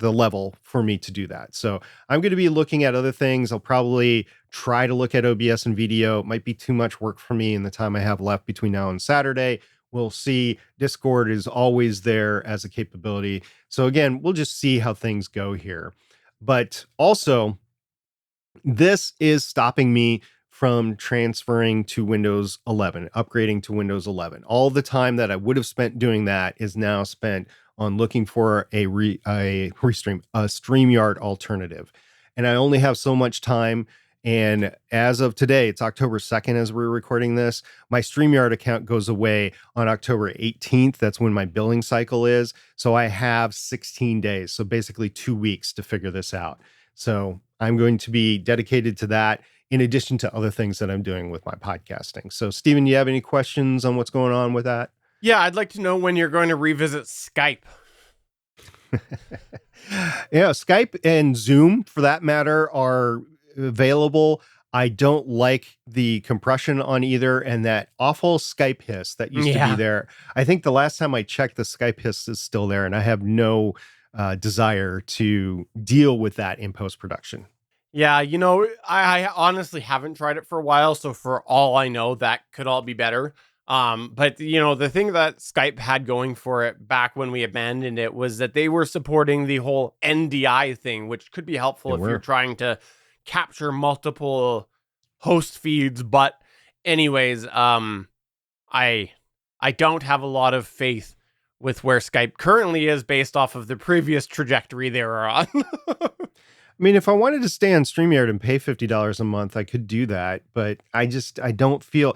[SPEAKER 1] level for me to do that. So I'm going to be looking at other things. I'll probably try to look at OBS and video. It might be too much work for me in the time I have left between now and Saturday. We'll see. Discord is always there as a capability. So again, we'll just see how things go here. But also, this is stopping me from transferring to Windows 11, upgrading to Windows 11. All the time that I would have spent doing that is now spent on looking for a StreamYard alternative. And I only have so much time. And as of today, it's October 2nd as we're recording this. My StreamYard account goes away on October 18th. That's when my billing cycle is. So I have 16 days. So basically 2 weeks to figure this out. So I'm going to be dedicated to that in addition to other things that I'm doing with my podcasting. So Stephen, you have any questions on what's going on with that?
[SPEAKER 4] Yeah, I'd like to know when you're going to revisit Skype.
[SPEAKER 1] Yeah, Skype and Zoom, for that matter, are available. I don't like the compression on either, and that awful Skype hiss that used to be there. I think the last time I checked, the Skype hiss is still there, and I have no desire to deal with that in post-production.
[SPEAKER 4] Yeah, you know, I honestly haven't tried it for a while, so for all I know, that could all be better. But you know, the thing that Skype had going for it back when we abandoned it was that they were supporting the whole NDI thing, which could be helpful if you're trying to capture multiple host feeds. But anyways, I don't have a lot of faith with where Skype currently is based off of the previous trajectory they were on.
[SPEAKER 1] I mean, if I wanted to stay on StreamYard and pay $50 a month, I could do that, but I don't feel...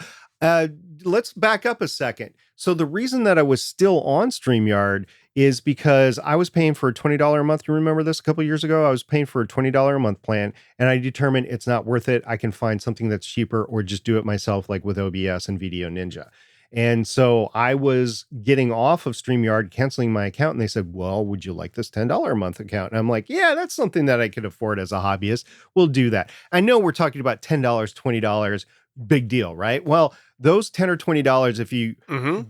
[SPEAKER 1] let's back up a second. So the reason that I was still on StreamYard is because I was paying for a $20 a month. You remember this a couple of years ago? I was paying for a $20 a month plan, and I determined it's not worth it. I can find something that's cheaper or just do it myself, like with OBS and Video Ninja. And so I was getting off of StreamYard, canceling my account, and they said, well, would you like this $10 a month account? And I'm like, yeah, that's something that I could afford as a hobbyist. We'll do that. I know we're talking about $10, $20, big deal, right? Well, those $10 or $20, if you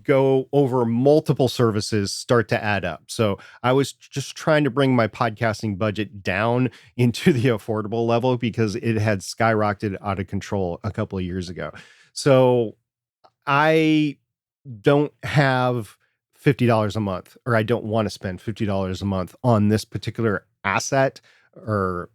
[SPEAKER 1] go over multiple services, start to add up. So I was just trying to bring my podcasting budget down into the affordable level because it had skyrocketed out of control a couple of years ago. So I don't have $50 a month, or I don't want to spend $50 a month on this particular asset or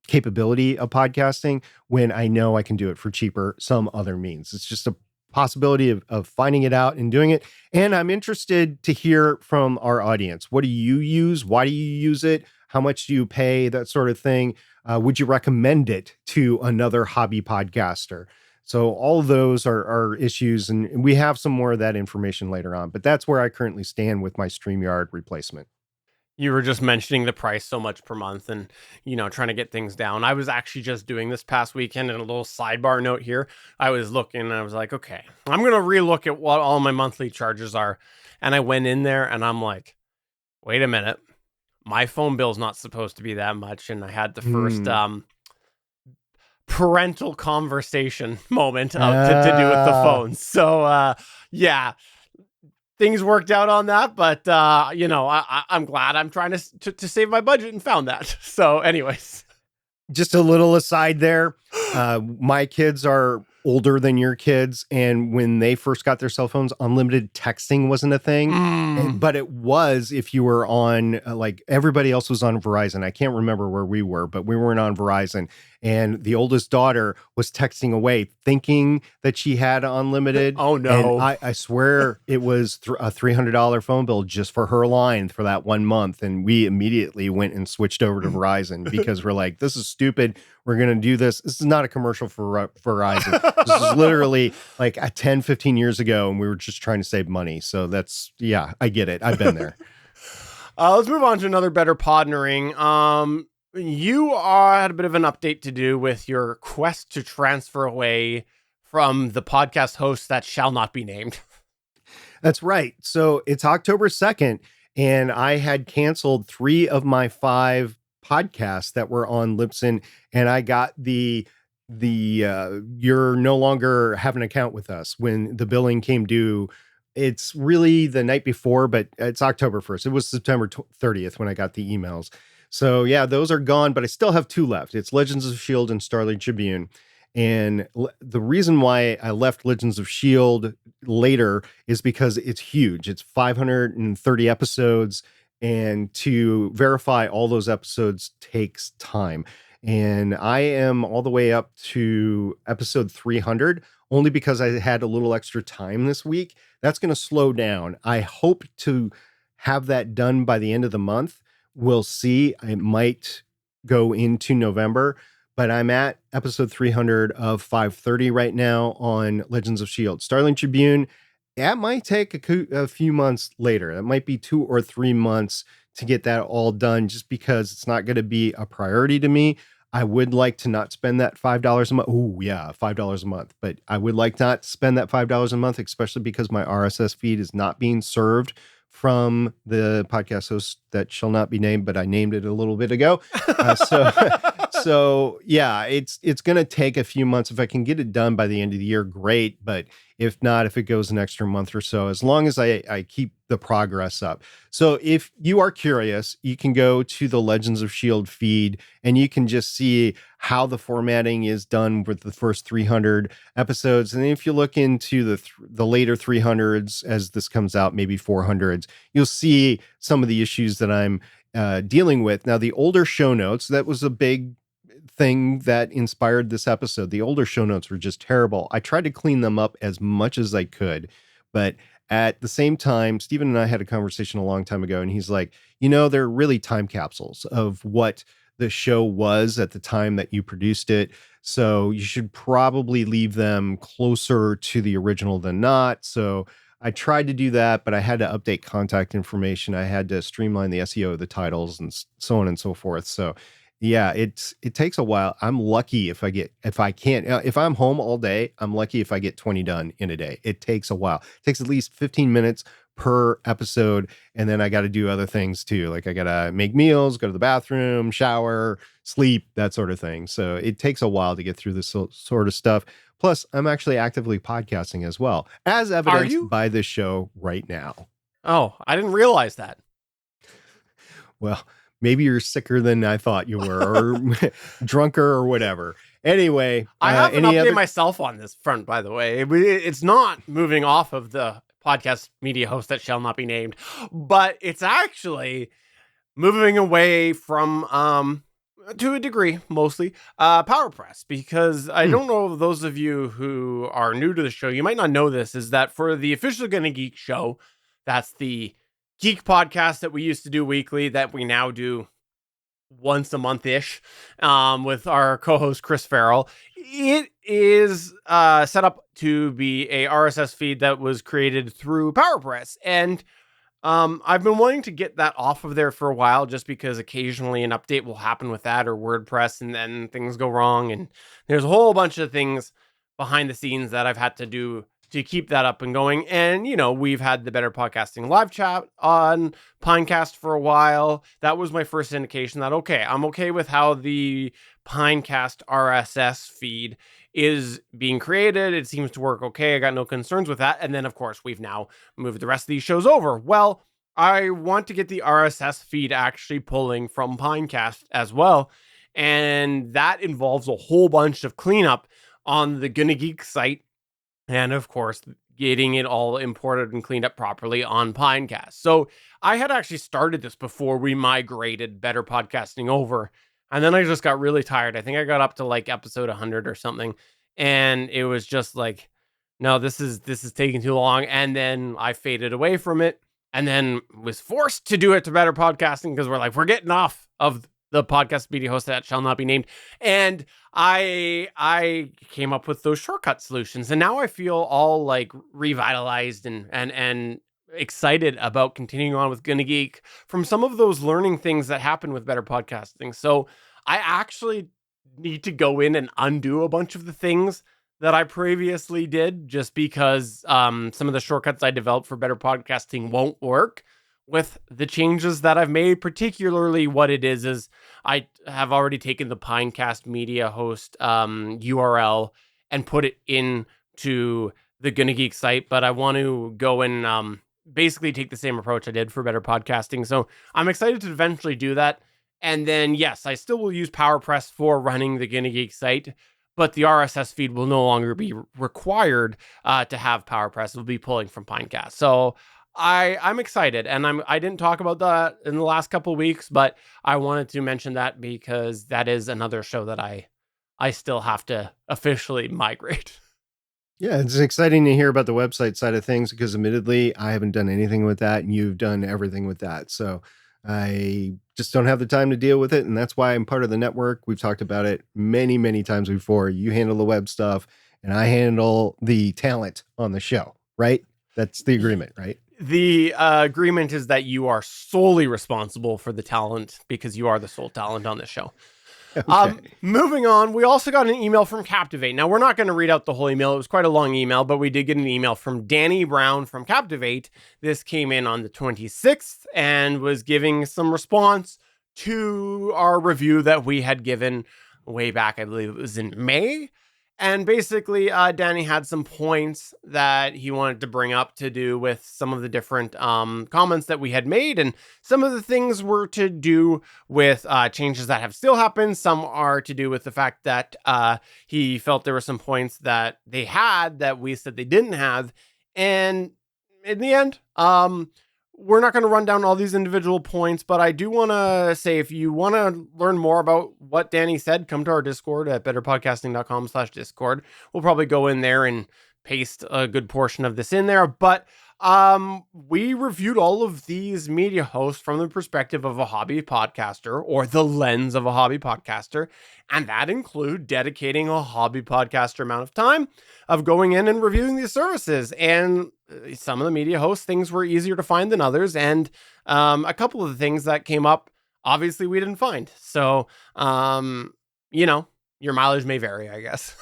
[SPEAKER 1] capability of podcasting when I know I can do it for cheaper some other means. It's just a possibility of finding it out and doing it. And I'm interested to hear from our audience. What do you use? Why do you use it? How much do you pay? That sort of thing. Would you recommend it to another hobby podcaster? So all of those are issues, and we have some more of that information later on. But that's where I currently stand with my StreamYard replacement.
[SPEAKER 4] You were just mentioning the price so much per month and, you know, trying to get things down. I was actually just doing this past weekend, and a little sidebar note here. I was looking and I was like, okay, I'm going to relook at what all my monthly charges are. And I went in there and I'm like, wait a minute, my phone bill's not supposed to be that much. And I had the first parental conversation moment to do with the phone. So, yeah. Things worked out on that, but you know, I'm glad I'm trying to save my budget and found that. So anyways.
[SPEAKER 1] Just a little aside there. My kids are older than your kids, and when they first got their cell phones, unlimited texting wasn't a thing, but it was if you were on, like everybody else was on Verizon. I can't remember where we were, but we weren't on Verizon. and the oldest daughter was texting away thinking that she had unlimited.
[SPEAKER 4] Oh, no.
[SPEAKER 1] And I swear it was a $300 phone bill just for her line for that 1 month. And we immediately went and switched over to Verizon because we're like, this is stupid. We're going to do this. This is not a commercial for Verizon. This is literally like 10, 15 years ago, and we were just trying to save money. So that's, yeah, I get it. I've been there.
[SPEAKER 4] Let's move on to another Better Podnering. You had a bit of an update to do with your quest to transfer away from the podcast host that shall not be named.
[SPEAKER 1] That's right. So it's October 2nd, and I had canceled 3 of my 5 podcasts that were on Libsyn, and I got the you're no longer have an account with us when the billing came due. It's really the night before, but it's October 1st. It was September 30th when I got the emails. So yeah, those are gone, but I still have 2 left. It's Legends of S.H.I.E.L.D. and Starling Tribune. And the reason why I left Legends of S.H.I.E.L.D. later is because it's huge. It's 530 episodes, and to verify all those episodes takes time. And I am all the way up to episode 300, only because I had a little extra time this week. That's going to slow down. I hope to have that done by the end of the month. We'll see. It might go into November, but I'm at episode 300 of 530 right now on Legends of S.H.I.E.L.D. Starling Tribune, that might take a few months later. That might be 2 or 3 months to get that all done, just because it's not going to be a priority to me. I would like to not spend that $5 a month. Oh yeah, $5 a month. But I would like not spend that $5 a month, especially because my RSS feed is not being served from the podcast host that shall not be named, but I named it a little bit ago. So yeah, it's going to take a few months. If I can get it done by the end of the year, great. But if not, if it goes an extra month or so, as long as I keep the progress up. So if you are curious, you can go to the Legends of S.H.I.E.L.D. feed, and you can just see how the formatting is done with the first 300 episodes. And if you look into the later 300s, as this comes out, maybe 400s, you'll see some of the issues that I'm dealing with. Now, the older show notes, that was a big thing that inspired this episode. The older show notes were just terrible. I tried to clean them up as much as I could, but at the same time, Stephen and I had a conversation a long time ago, and he's like, they're really time capsules of what the show was at the time that you produced it. So you should probably leave them closer to the original than not. So I tried to do that, but I had to update contact information. I had to streamline the SEO of the titles and so on and so forth. So yeah, it takes a while. I'm lucky if I'm home all day, I'm lucky if I get 20 done in a day. It takes a while. It takes at least 15 minutes per episode. And then I got to do other things too. Like I got to make meals, go to the bathroom, shower, sleep, that sort of thing. So it takes a while to get through this sort of stuff. Plus, I'm actually actively podcasting as well, as evidenced by this show right now.
[SPEAKER 4] Oh, I didn't realize that.
[SPEAKER 1] Well, maybe you're sicker than I thought you were, or drunker or whatever. Anyway,
[SPEAKER 4] I haven't updated myself on this front, by the way. It's not moving off of the podcast media host that shall not be named, but it's actually moving away from, to a degree, mostly, PowerPress, because I don't know, those of you who are new to the show, you might not know this, is that for the official Gonna Geek show, that's the geek podcast that we used to do weekly, that we now do once a month-ish, with our co-host Chris Farrell. It is set up to be a RSS feed that was created through PowerPress, and I've been wanting to get that off of there for a while, just because occasionally an update will happen with that, or WordPress, and then things go wrong, and there's a whole bunch of things behind the scenes that I've had to do to keep that up and going. And, we've had the Better Podcasting live chat on Pinecast for a while. That was my first indication that, okay, I'm okay with how the Pinecast RSS feed is being created. It seems to work okay. I got no concerns with that. And then, of course, we've now moved the rest of these shows over. Well, I want to get the RSS feed actually pulling from Pinecast as well. And that involves a whole bunch of cleanup on the Gonna Geek site. And of course, getting it all imported and cleaned up properly on Pinecast. So I had actually started this before we migrated Better Podcasting over. And then I just got really tired. I think I got up to like episode 100 or something. And it was just like, no, this is taking too long. And then I faded away from it and then was forced to do it to Better Podcasting because we're getting off of the podcast media host that shall not be named. And I came up with those shortcut solutions. And now I feel all like revitalized and excited about continuing on with Gonna Geek from some of those learning things that happen with Better Podcasting. So I actually need to go in and undo a bunch of the things that I previously did just because some of the shortcuts I developed for Better Podcasting won't work with the changes that I've made. Particularly what it is I have already taken the Pinecast media host URL and put it into the Gonna Geek site, but I want to go and basically take the same approach I did for Better Podcasting. So I'm excited to eventually do that. And then, yes, I still will use PowerPress for running the Gonna Geek site, but the RSS feed will no longer be required to have PowerPress. It will be pulling from Pinecast. So I'm excited, and I didn't talk about that in the last couple of weeks, but I wanted to mention that because that is another show that I still have to officially migrate.
[SPEAKER 1] Yeah, it's exciting to hear about the website side of things because admittedly, I haven't done anything with that and you've done everything with that. So I just don't have the time to deal with it. And that's why I'm part of the network. We've talked about it many, many times before. You handle the web stuff and I handle the talent on the show, right? That's the agreement, right?
[SPEAKER 4] The agreement is that you are solely responsible for the talent because you are the sole talent on the show.
[SPEAKER 1] Okay.
[SPEAKER 4] Moving on, we also got an email from Captivate. Now, we're not going to read out the whole email. It was quite a long email, but we did get an email from Danny Brown from Captivate. This came in on the 26th and was giving some response to our review that we had given way back. I believe it was in May. And basically, Danny had some points that he wanted to bring up to do with some of the different comments that we had made. And some of the things were to do with changes that have still happened. Some are to do with the fact that he felt there were some points that they had that we said they didn't have. And in the end, we're not going to run down all these individual points, but I do want to say if you want to learn more about what Danny said, come to our Discord at betterpodcasting.com/Discord. We'll probably go in there and paste a good portion of this in there, but we reviewed all of these media hosts from the perspective of a hobby podcaster or the lens of a hobby podcaster. And that include dedicating a hobby podcaster amount of time of going in and reviewing these services. And some of the media hosts, things were easier to find than others. And a couple of the things that came up, obviously we didn't find. So, your mileage may vary, I guess.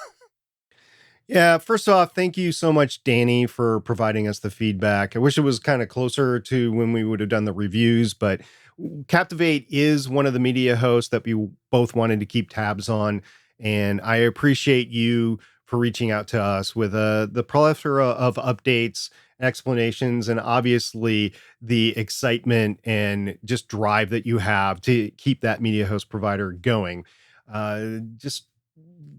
[SPEAKER 1] Yeah, first off, thank you so much, Danny, for providing us the feedback. I wish it was kind of closer to when we would have done the reviews, but Captivate is one of the media hosts that we both wanted to keep tabs on. And I appreciate you for reaching out to us with the plethora of updates, explanations, and obviously the excitement and just drive that you have to keep that media host provider going.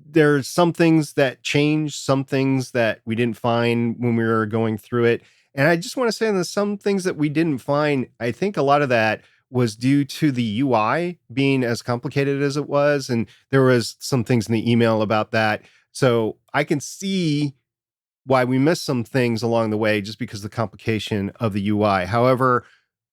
[SPEAKER 1] There's some things that changed, some things that we didn't find when we were going through it. And I just want to say that some things that we didn't find, I think a lot of that was due to the UI being as complicated as it was. And there was some things in the email about that. So I can see why we missed some things along the way just because of the complication of the UI. However,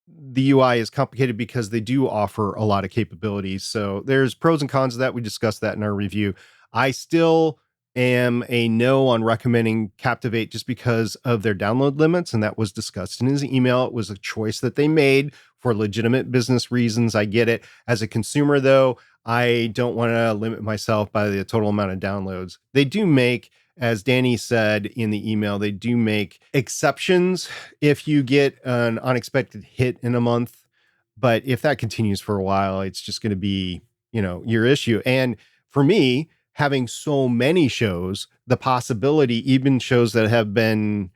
[SPEAKER 1] the UI is complicated because they do offer a lot of capabilities. So there's pros and cons of that. We discussed that in our review. I still am a no on recommending Captivate just because of their download limits. And that was discussed in his email. It was a choice that they made for legitimate business reasons. I get it. As a consumer, though, I don't want to limit myself by the total amount of downloads. They do make, as Danny said in the email, they do make exceptions if you get an unexpected hit in a month. But if that continues for a while, it's just going to be, your issue. And for me, having so many shows, the possibility, even shows that have been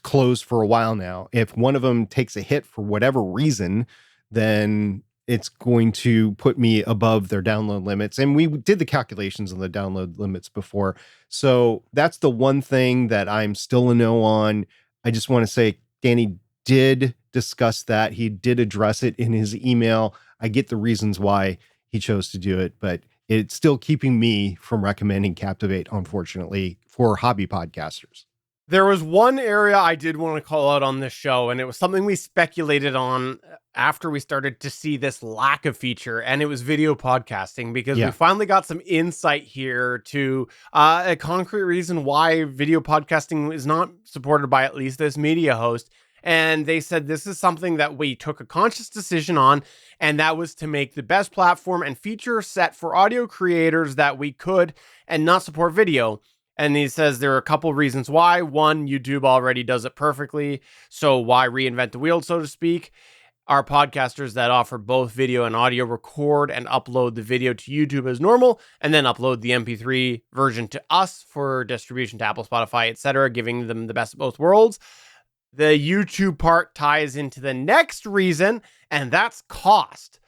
[SPEAKER 1] closed for a while now, if one of them takes a hit for whatever reason, then it's going to put me above their download limits. And we did the calculations on the download limits before. So that's the one thing that I'm still a no on. I just want to say Danny did discuss that. He did address it in his email. I get the reasons why he chose to do it, but it's still keeping me from recommending Captivate, unfortunately, for hobby podcasters.
[SPEAKER 4] There was one area I did want to call out on this show, and it was something we speculated on after we started to see this lack of feature, and it was video podcasting, because we finally got some insight here to a concrete reason why video podcasting is not supported by at least this media host. And they said this is something that we took a conscious decision on, and that was to make the best platform and feature set for audio creators that we could and not support video. And he says there are a couple reasons why. One, YouTube already does it perfectly, so why reinvent the wheel, so to speak? Our podcasters that offer both video and audio record and upload the video to YouTube as normal, and then upload the MP3 version to us for distribution to Apple, Spotify, etc., giving them the best of both worlds. The YouTube part ties into the next reason, and that's cost.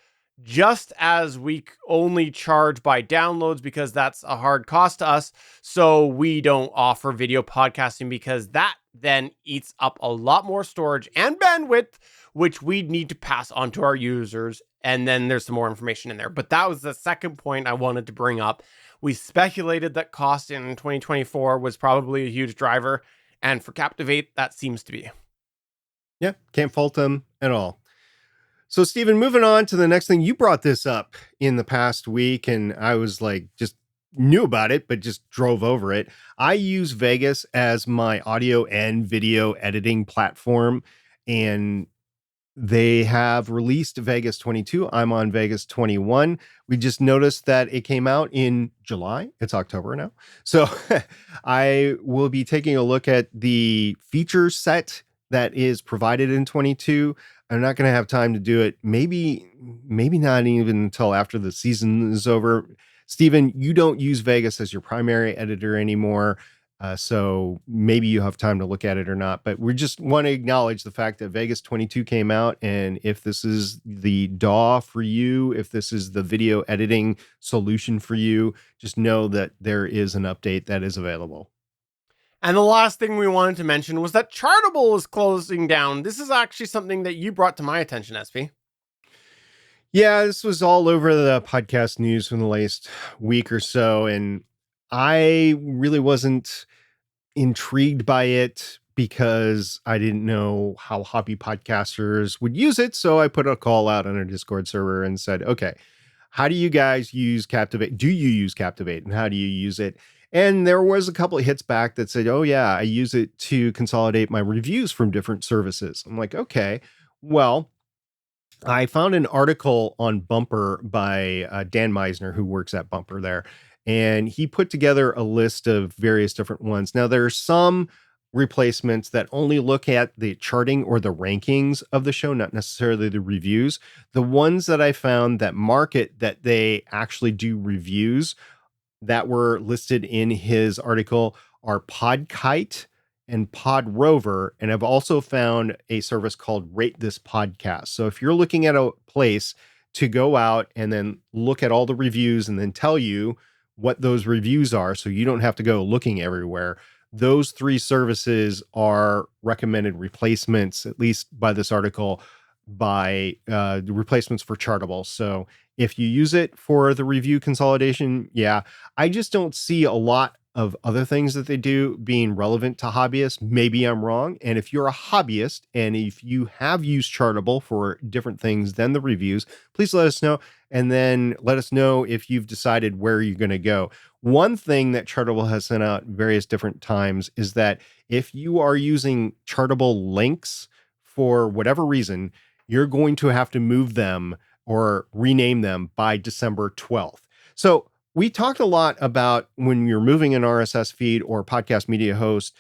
[SPEAKER 4] Just as we only charge by downloads because that's a hard cost to us, so we don't offer video podcasting because that then eats up a lot more storage and bandwidth, which we need to pass on to our users. And then there's some more information in there. But that was the second point I wanted to bring up. We speculated that cost in 2024 was probably a huge driver. And for Captivate, that seems to be.
[SPEAKER 1] Yeah, can't fault them at all. So, Stephen, moving on to the next thing, you brought this up in the past week, and I was like, just knew about it, but just drove over it. I use Vegas as my audio and video editing platform, and they have released Vegas 22. I'm on Vegas 21. We just noticed that it came out in July. It's October now. So I will be taking a look at the feature set that is provided in 22. I'm not going to have time to do it. Maybe not even until after the season is over. Stephen, you don't use Vegas as your primary editor anymore. So maybe you have time to look at it or not, but we just want to acknowledge the fact that Vegas 22 came out. And if this is the DAW for you, if this is the video editing solution for you, just know that there is an update that is available.
[SPEAKER 4] And the last thing we wanted to mention was that Chartable is closing down. This is actually something that you brought to my attention, SP.
[SPEAKER 1] Yeah, this was all over the podcast news from the last week or so, and I really wasn't intrigued by it because I didn't know how hobby podcasters would use it. So I put a call out on our Discord server and said, okay, how do you guys use Captivate? Do you use Captivate, and how do you use it? And there was a couple of hits back that said, oh yeah, I use it to consolidate my reviews from different services. I'm like, okay, well, I found an article on Bumper by Dan Meisner, who works at Bumper there, and he put together a list of various different ones. Now, there are some replacements that only look at the charting or the rankings of the show, not necessarily the reviews. The ones that I found that market that they actually do reviews that were listed in his article are Podkite and Podrover, and I've also found a service called Rate This Podcast. So if you're looking at a place to go out and then look at all the reviews and then tell you what those reviews are, so you don't have to go looking everywhere, those three services are recommended replacements, at least by this article, by the replacements for Chartable. So if you use it for the review consolidation, yeah, I just don't see a lot of other things that they do being relevant to hobbyists. Maybe I'm wrong. And if you're a hobbyist and if you have used Chartable for different things than the reviews, please let us know. And then let us know if you've decided where you're going to go. One thing that Chartable has sent out various different times is that if you are using Chartable links for whatever reason, you're going to have to move them or rename them by December 12th. So we talked a lot about when you're moving an RSS feed or podcast media host,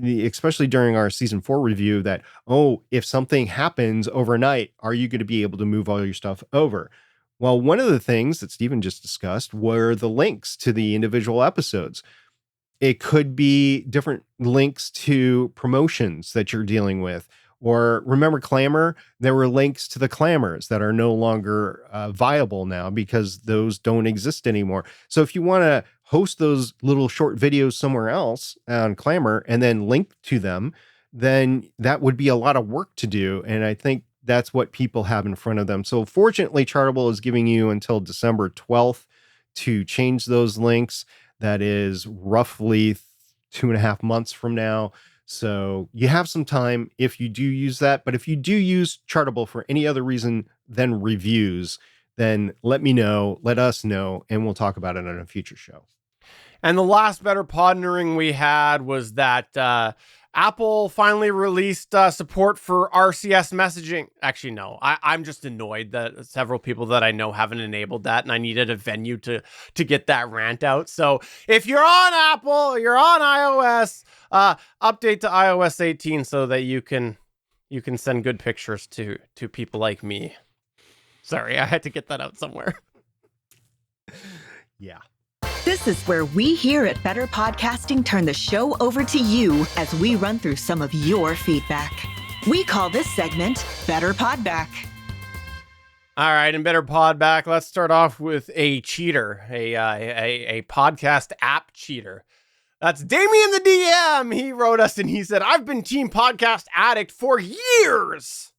[SPEAKER 1] especially during our season 4 review, that, oh, if something happens overnight, are you going to be able to move all your stuff over? Well, one of the things that Stephen just discussed were the links to the individual episodes. It could be different links to promotions that you're dealing with. Or remember Clamor? There were links to the Clamors that are no longer viable now because those don't exist anymore. So if you want to host those little short videos somewhere else on Clamor and then link to them, then that would be a lot of work to do. And I think that's what people have in front of them. So fortunately, Chartable is giving you until December 12th to change those links. That is roughly 2.5 months from now. So you have some time if you do use that. But if you do use Chartable for any other reason than reviews, then let me know, let us know, and we'll talk about it on a future show.
[SPEAKER 4] And the last Better Podnering we had was that Apple finally released support for RCS messaging. Actually, no, I'm just annoyed that several people that I know haven't enabled that, and I needed a venue to get that rant out. So if you're on Apple, you're on iOS, update to iOS 18 so that you can send good pictures to people like me. Sorry, I had to get that out somewhere.
[SPEAKER 1] Yeah.
[SPEAKER 5] This is where we here at Better Podcasting turn the show over to you as we run through some of your feedback. We call this segment Better Podback.
[SPEAKER 4] All right, in Better Podback, let's start off with a cheater, a podcast app cheater. That's Damien the DM. He wrote us and he said, I've been Team Podcast Addict for years.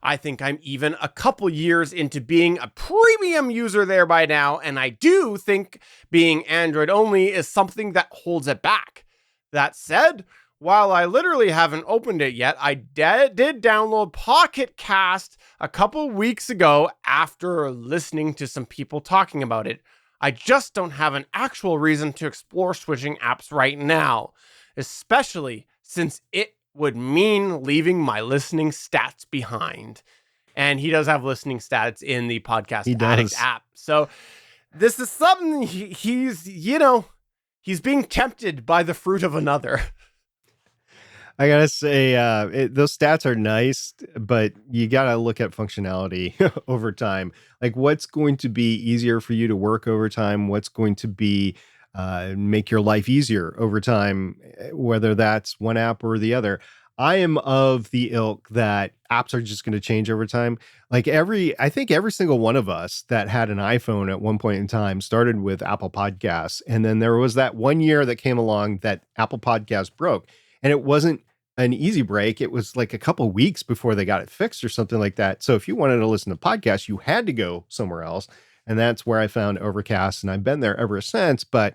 [SPEAKER 4] I think I'm even a couple years into being a premium user there by now, and I do think being Android only is something that holds it back. That said, while I literally haven't opened it yet, I did download Pocket Cast a couple weeks ago after listening to some people talking about it. I just don't have an actual reason to explore switching apps right now, especially since it would mean leaving my listening stats behind. And he does have listening stats in the Podcast Addict app. So this is something he's being tempted by the fruit of another.
[SPEAKER 1] I gotta say, those stats are nice, but you gotta look at functionality over time. Like, what's going to be easier for you to work over time? What's going to be make your life easier over time, whether that's one app or the other. I am of the ilk that apps are just going to change over time. Like I think every single one of us that had an iPhone at one point in time started with Apple Podcasts. And then there was that 1 year that came along that Apple Podcasts broke. And it wasn't an easy break. It was like a couple of weeks before they got it fixed or something like that. So if you wanted to listen to podcasts, you had to go somewhere else. And that's where I found Overcast, and I've been there ever since. But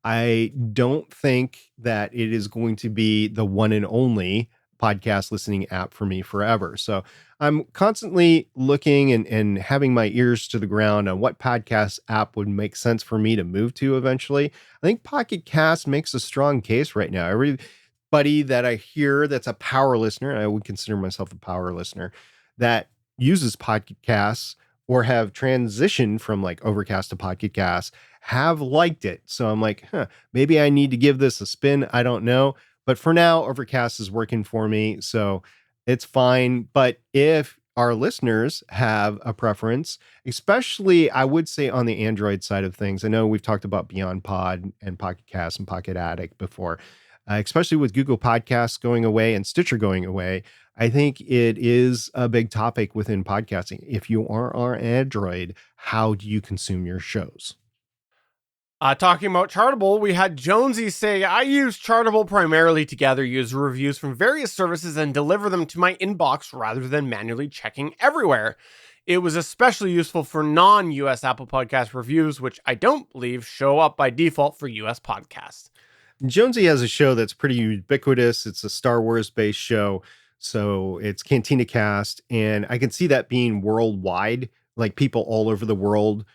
[SPEAKER 1] I don't think that it is going to be the one and only podcast listening app for me forever. So I'm constantly looking and having my ears to the ground on what podcast app would make sense for me to move to eventually. I think Pocket Cast makes a strong case right now. Everybody that I hear that's a power listener, and I would consider myself a power listener, that uses Pocket Casts or have transitioned from like Overcast to Pocket Cast have liked it. So I'm like, maybe I need to give this a spin. I don't know. But for now, Overcast is working for me. So it's fine. But if our listeners have a preference, especially I would say on the Android side of things, I know we've talked about Beyond Pod and Pocket Cast and Pocket Addict before, especially with Google Podcasts going away and Stitcher going away. I think it is a big topic within podcasting. If you are on Android, how do you consume your shows?
[SPEAKER 4] Talking about Chartable, we had Jonesy say, I use Chartable primarily to gather user reviews from various services and deliver them to my inbox rather than manually checking everywhere. It was especially useful for non-US Apple Podcast reviews, which I don't believe show up by default for US podcasts.
[SPEAKER 1] Jonesy has a show that's pretty ubiquitous. It's a Star Wars-based show. So it's Cantina Cast, and I can see that being worldwide, like people all over the world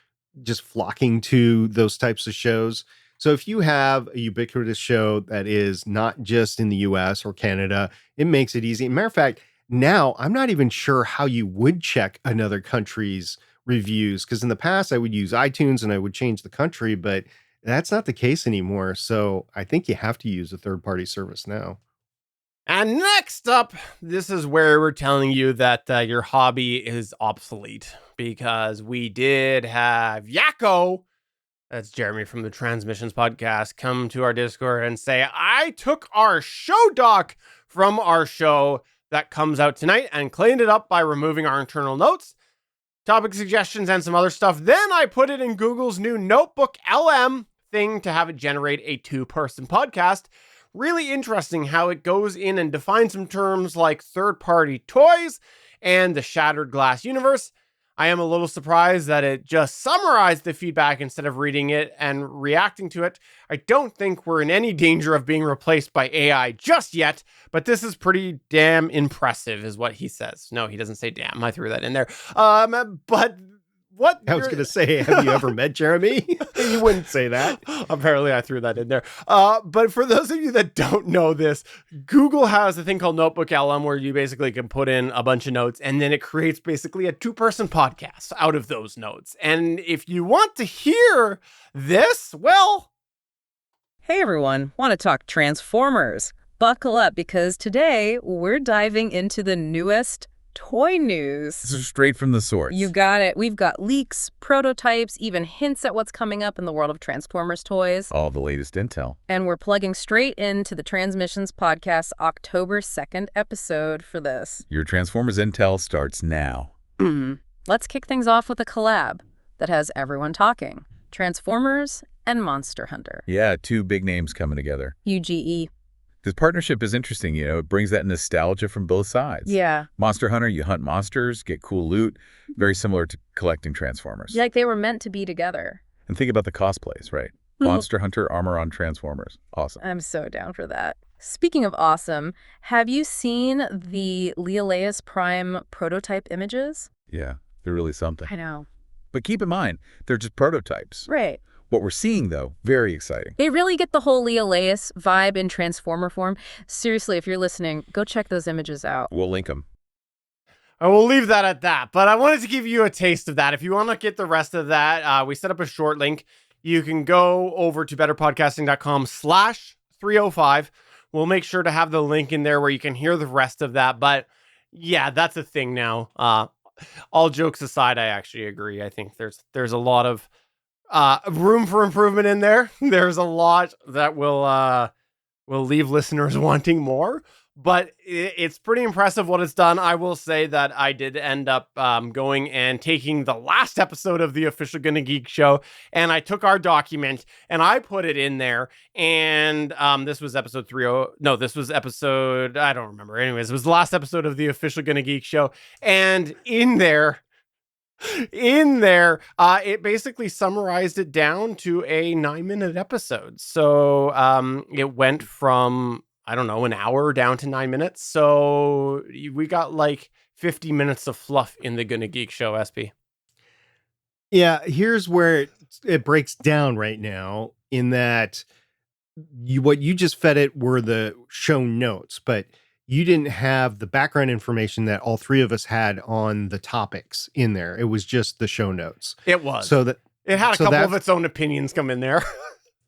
[SPEAKER 1] just flocking to those types of shows. So if you have a ubiquitous show that is not just in the US or Canada, it makes it easy. Matter of fact, now I'm not even sure how you would check another country's reviews, because in the past I would use iTunes and I would change the country, but that's not the case anymore. So I think you have to use a third-party service now.
[SPEAKER 4] And next up, this is where we're telling you that your hobby is obsolete, because we did have Yakko, that's Jeremy from the Transmissions podcast, come to our Discord and say, I took our show doc from our show that comes out tonight and cleaned it up by removing our internal notes, topic suggestions, and some other stuff. Then I put it in Google's new NotebookLM thing to have it generate a 2-person podcast, really interesting how it goes in and defines some terms like third-party toys and the shattered glass universe. I am a little surprised that it just summarized the feedback instead of reading it and reacting to it. I don't think we're in any danger of being replaced by AI just yet, but this is pretty damn impressive, is what he says. No, he doesn't say damn. I threw that in there. But what
[SPEAKER 1] I was going to say, have you ever met Jeremy? You wouldn't say that.
[SPEAKER 4] Apparently, I threw that in there. But for those of you that don't know this, Google has a thing called NotebookLM where you basically can put in a bunch of notes and then it creates basically a 2-person podcast out of those notes. And if you want to hear this, well...
[SPEAKER 6] Hey everyone, want to talk Transformers? Buckle up because today we're diving into the newest toy news.
[SPEAKER 7] This is straight from the source.
[SPEAKER 6] You got it. We've got leaks, prototypes, even hints at what's coming up in the world of Transformers toys.
[SPEAKER 7] All the latest intel.
[SPEAKER 6] And we're plugging straight into the Transmissions Podcast October 2nd episode for this.
[SPEAKER 7] Your Transformers intel starts now.
[SPEAKER 6] Let's kick things off with a collab that has everyone talking. Transformers and Monster Hunter.
[SPEAKER 7] Yeah, 2 big names coming together.
[SPEAKER 6] UGE.
[SPEAKER 7] This partnership is interesting, it brings that nostalgia from both sides.
[SPEAKER 6] Yeah.
[SPEAKER 7] Monster Hunter, you hunt monsters, get cool loot, very similar to collecting Transformers.
[SPEAKER 6] Like they were meant to be together.
[SPEAKER 7] And think about the cosplays, right? Monster Hunter armor on Transformers. Awesome.
[SPEAKER 6] I'm so down for that. Speaking of awesome, have you seen the Leoleus Prime prototype images?
[SPEAKER 7] Yeah, they're really something.
[SPEAKER 6] I know.
[SPEAKER 7] But keep in mind, they're just prototypes.
[SPEAKER 6] Right.
[SPEAKER 7] What we're seeing, though, very exciting.
[SPEAKER 6] They really get the whole Leoleus vibe in Transformer form. Seriously, if you're listening, go check those images out.
[SPEAKER 7] We'll link them.
[SPEAKER 4] I will leave that at that, but I wanted to give you a taste of that. If you want to get the rest of that, we set up a short link. You can go over to betterpodcasting.com/305. We'll make sure to have the link in there where you can hear the rest of that. But yeah, that's a thing now. All jokes aside, I actually agree. I think there's a lot of room for improvement in there. There's a lot that will leave listeners wanting more, but it's pretty impressive what it's done. I will say that I did end up going and taking the last episode of the official Gonna Geek show, and I took our document and I put it in there. And this was episode 30. No, this was episode, I don't remember. Anyways, it was the last episode of the official Gonna Geek show, and in there, it basically summarized it down to a 9-minute episode. So it went from, I don't know, an hour down to 9 minutes. So we got like 50 minutes of fluff in the Gonna Geek show, SP.
[SPEAKER 1] Yeah, here's where it breaks down right now, in that what you just fed it were the show notes, but you didn't have the background information that all 3 of us had on the topics in there. It was just the show notes.
[SPEAKER 4] It was.
[SPEAKER 1] So that
[SPEAKER 4] it had a couple of its own opinions come in there.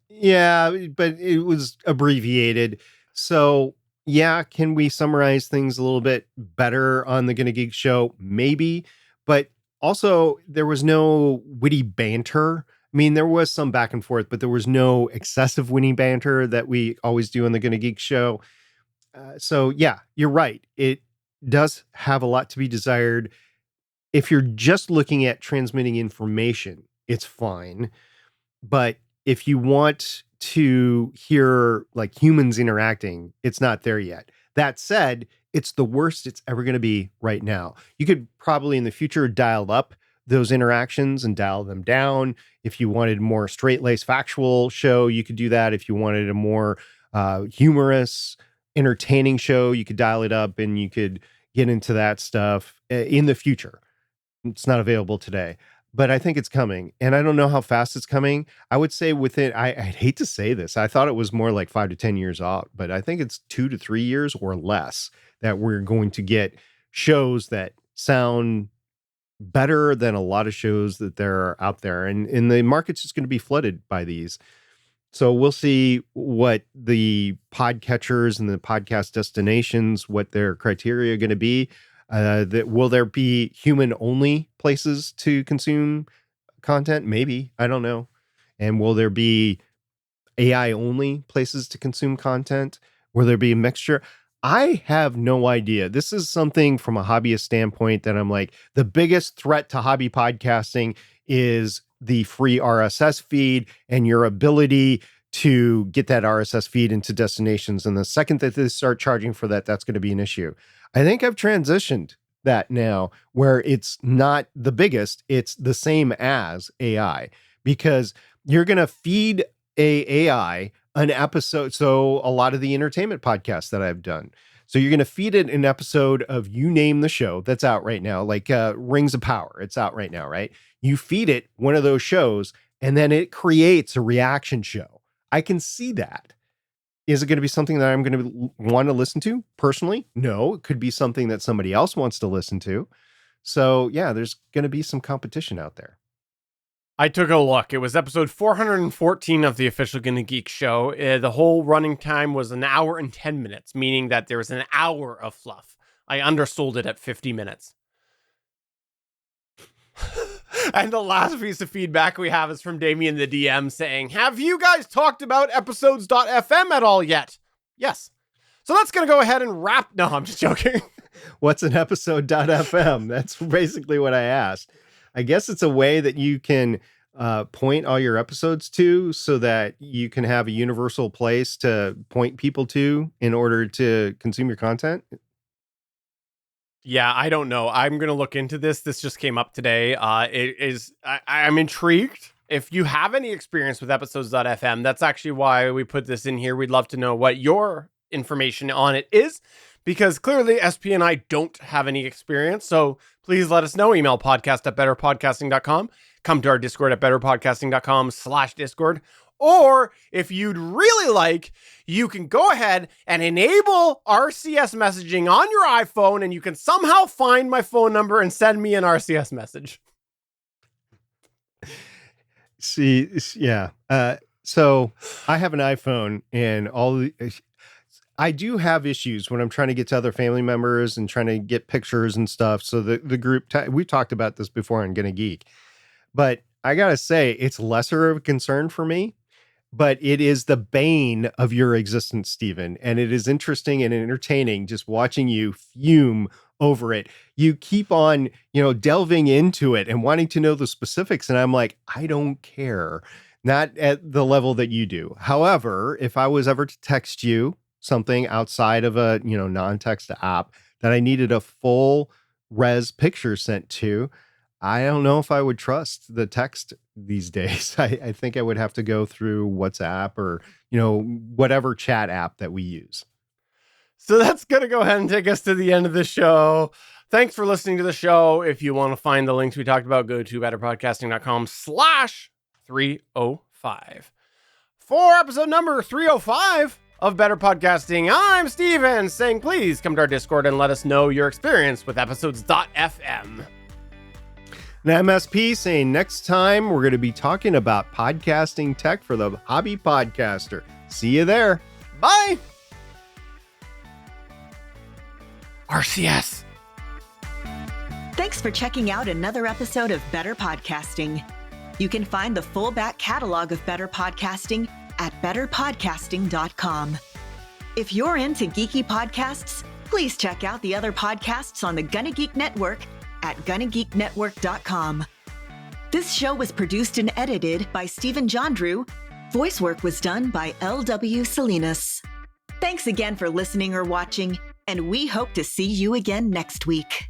[SPEAKER 1] Yeah, but it was abbreviated. So yeah, can we summarize things a little bit better on the Gonna Geek show? Maybe. But also, there was no witty banter. I mean, there was some back and forth, but there was no excessive witty banter that we always do on the Gonna Geek show. So yeah, you're right. It does have a lot to be desired. If you're just looking at transmitting information, it's fine. But if you want to hear like humans interacting, it's not there yet. That said, it's the worst it's ever going to be right now. You could probably in the future dial up those interactions and dial them down. If you wanted more straight-laced factual show, you could do that. If you wanted a more humorous, entertaining show, you could dial it up and you could get into that stuff in the future. It's not available today, but I think it's coming, and I don't know how fast it's coming. I would say within, I'd hate to say this, I thought it was more like 5 to 10 years out, but I think it's 2 to 3 years or less that we're going to get shows that sound better than a lot of shows that there are out there, and the market's just going to be flooded by these. So we'll see what the podcatchers and the podcast destinations, what their criteria are going to be. Will there be human only places to consume content? Maybe, I don't know. And will there be AI only places to consume content? Will there be a mixture? I have no idea. This is something from a hobbyist standpoint that I'm like, the biggest threat to hobby podcasting is the free RSS feed and your ability to get that RSS feed into destinations. And the second that they start charging for that, that's going to be an issue. I think I've transitioned that now where it's not the biggest, it's the same as AI, because you're going to feed a AI an episode. So a lot of the entertainment podcasts that I've done. So you're going to feed it an episode of You Name the Show that's out right now, like Rings of Power. It's out right now, right? You feed it one of those shows and then it creates a reaction show. I can see that. Is it going to be something that I'm going to want to listen to personally? No, it could be something that somebody else wants to listen to. So yeah, there's going to be some competition out there.
[SPEAKER 4] I took a look. It was episode 414 of the official Gonna Geek show. The whole running time was 1 hour and 10 minutes, meaning that there was an hour of fluff. I undersold it at 50 minutes. And the last piece of feedback we have is from Damien the DM saying, have you guys talked about episodes.fm at all yet? Yes. So that's going to go ahead and wrap. No, I'm just joking.
[SPEAKER 1] What's an episode.fm? That's basically what I asked. I guess it's a way that you can point all your episodes to so that you can have a universal place to point people to in order to consume your content.
[SPEAKER 4] Yeah, I don't know. I'm going to look into this. This just came up today. I'm intrigued. If you have any experience with episodes.fm, that's actually why we put this in here. We'd love to know what your information on it is, because clearly SP and I don't have any experience. So please let us know. Email podcast@betterpodcasting.com. Come to our Discord at betterpodcasting.com/Discord. Or if you'd really like, you can go ahead and enable RCS messaging on your iPhone, and you can somehow find my phone number and send me an RCS message.
[SPEAKER 1] See, yeah. So I have an iPhone, and I do have issues when I'm trying to get to other family members and trying to get pictures and stuff. So the group, we've talked about this before on Gonna Geek, but I gotta say it's lesser of a concern for me. But it is the bane of your existence, Stephen. And it is interesting and entertaining just watching you fume over it. You keep on, delving into it and wanting to know the specifics. And I'm like, I don't care. Not at the level that you do. However, if I was ever to text you something outside of a, non-text app that I needed a full res picture sent to, I don't know if I would trust the text these days. I think I would have to go through WhatsApp or, whatever chat app that we use.
[SPEAKER 4] So that's going to go ahead and take us to the end of the show. Thanks for listening to the show. If you want to find the links we talked about, go to betterpodcasting.com/305. For episode number 305 of Better Podcasting, I'm Stephen saying, please come to our Discord and let us know your experience with episodes.fm.
[SPEAKER 1] And MSP saying next time we're going to be talking about podcasting tech for the hobby podcaster. See you there.
[SPEAKER 4] Bye. RCS.
[SPEAKER 5] Thanks for checking out another episode of Better Podcasting. You can find the full back catalog of Better Podcasting at betterpodcasting.com. If you're into geeky podcasts, please check out the other podcasts on the Gonna Geek Network at gonnageeknetwork.com. This show was produced and edited by Stephen Jondrew. Voice work was done by L.W. Salinas. Thanks again for listening or watching, and we hope to see you again next week.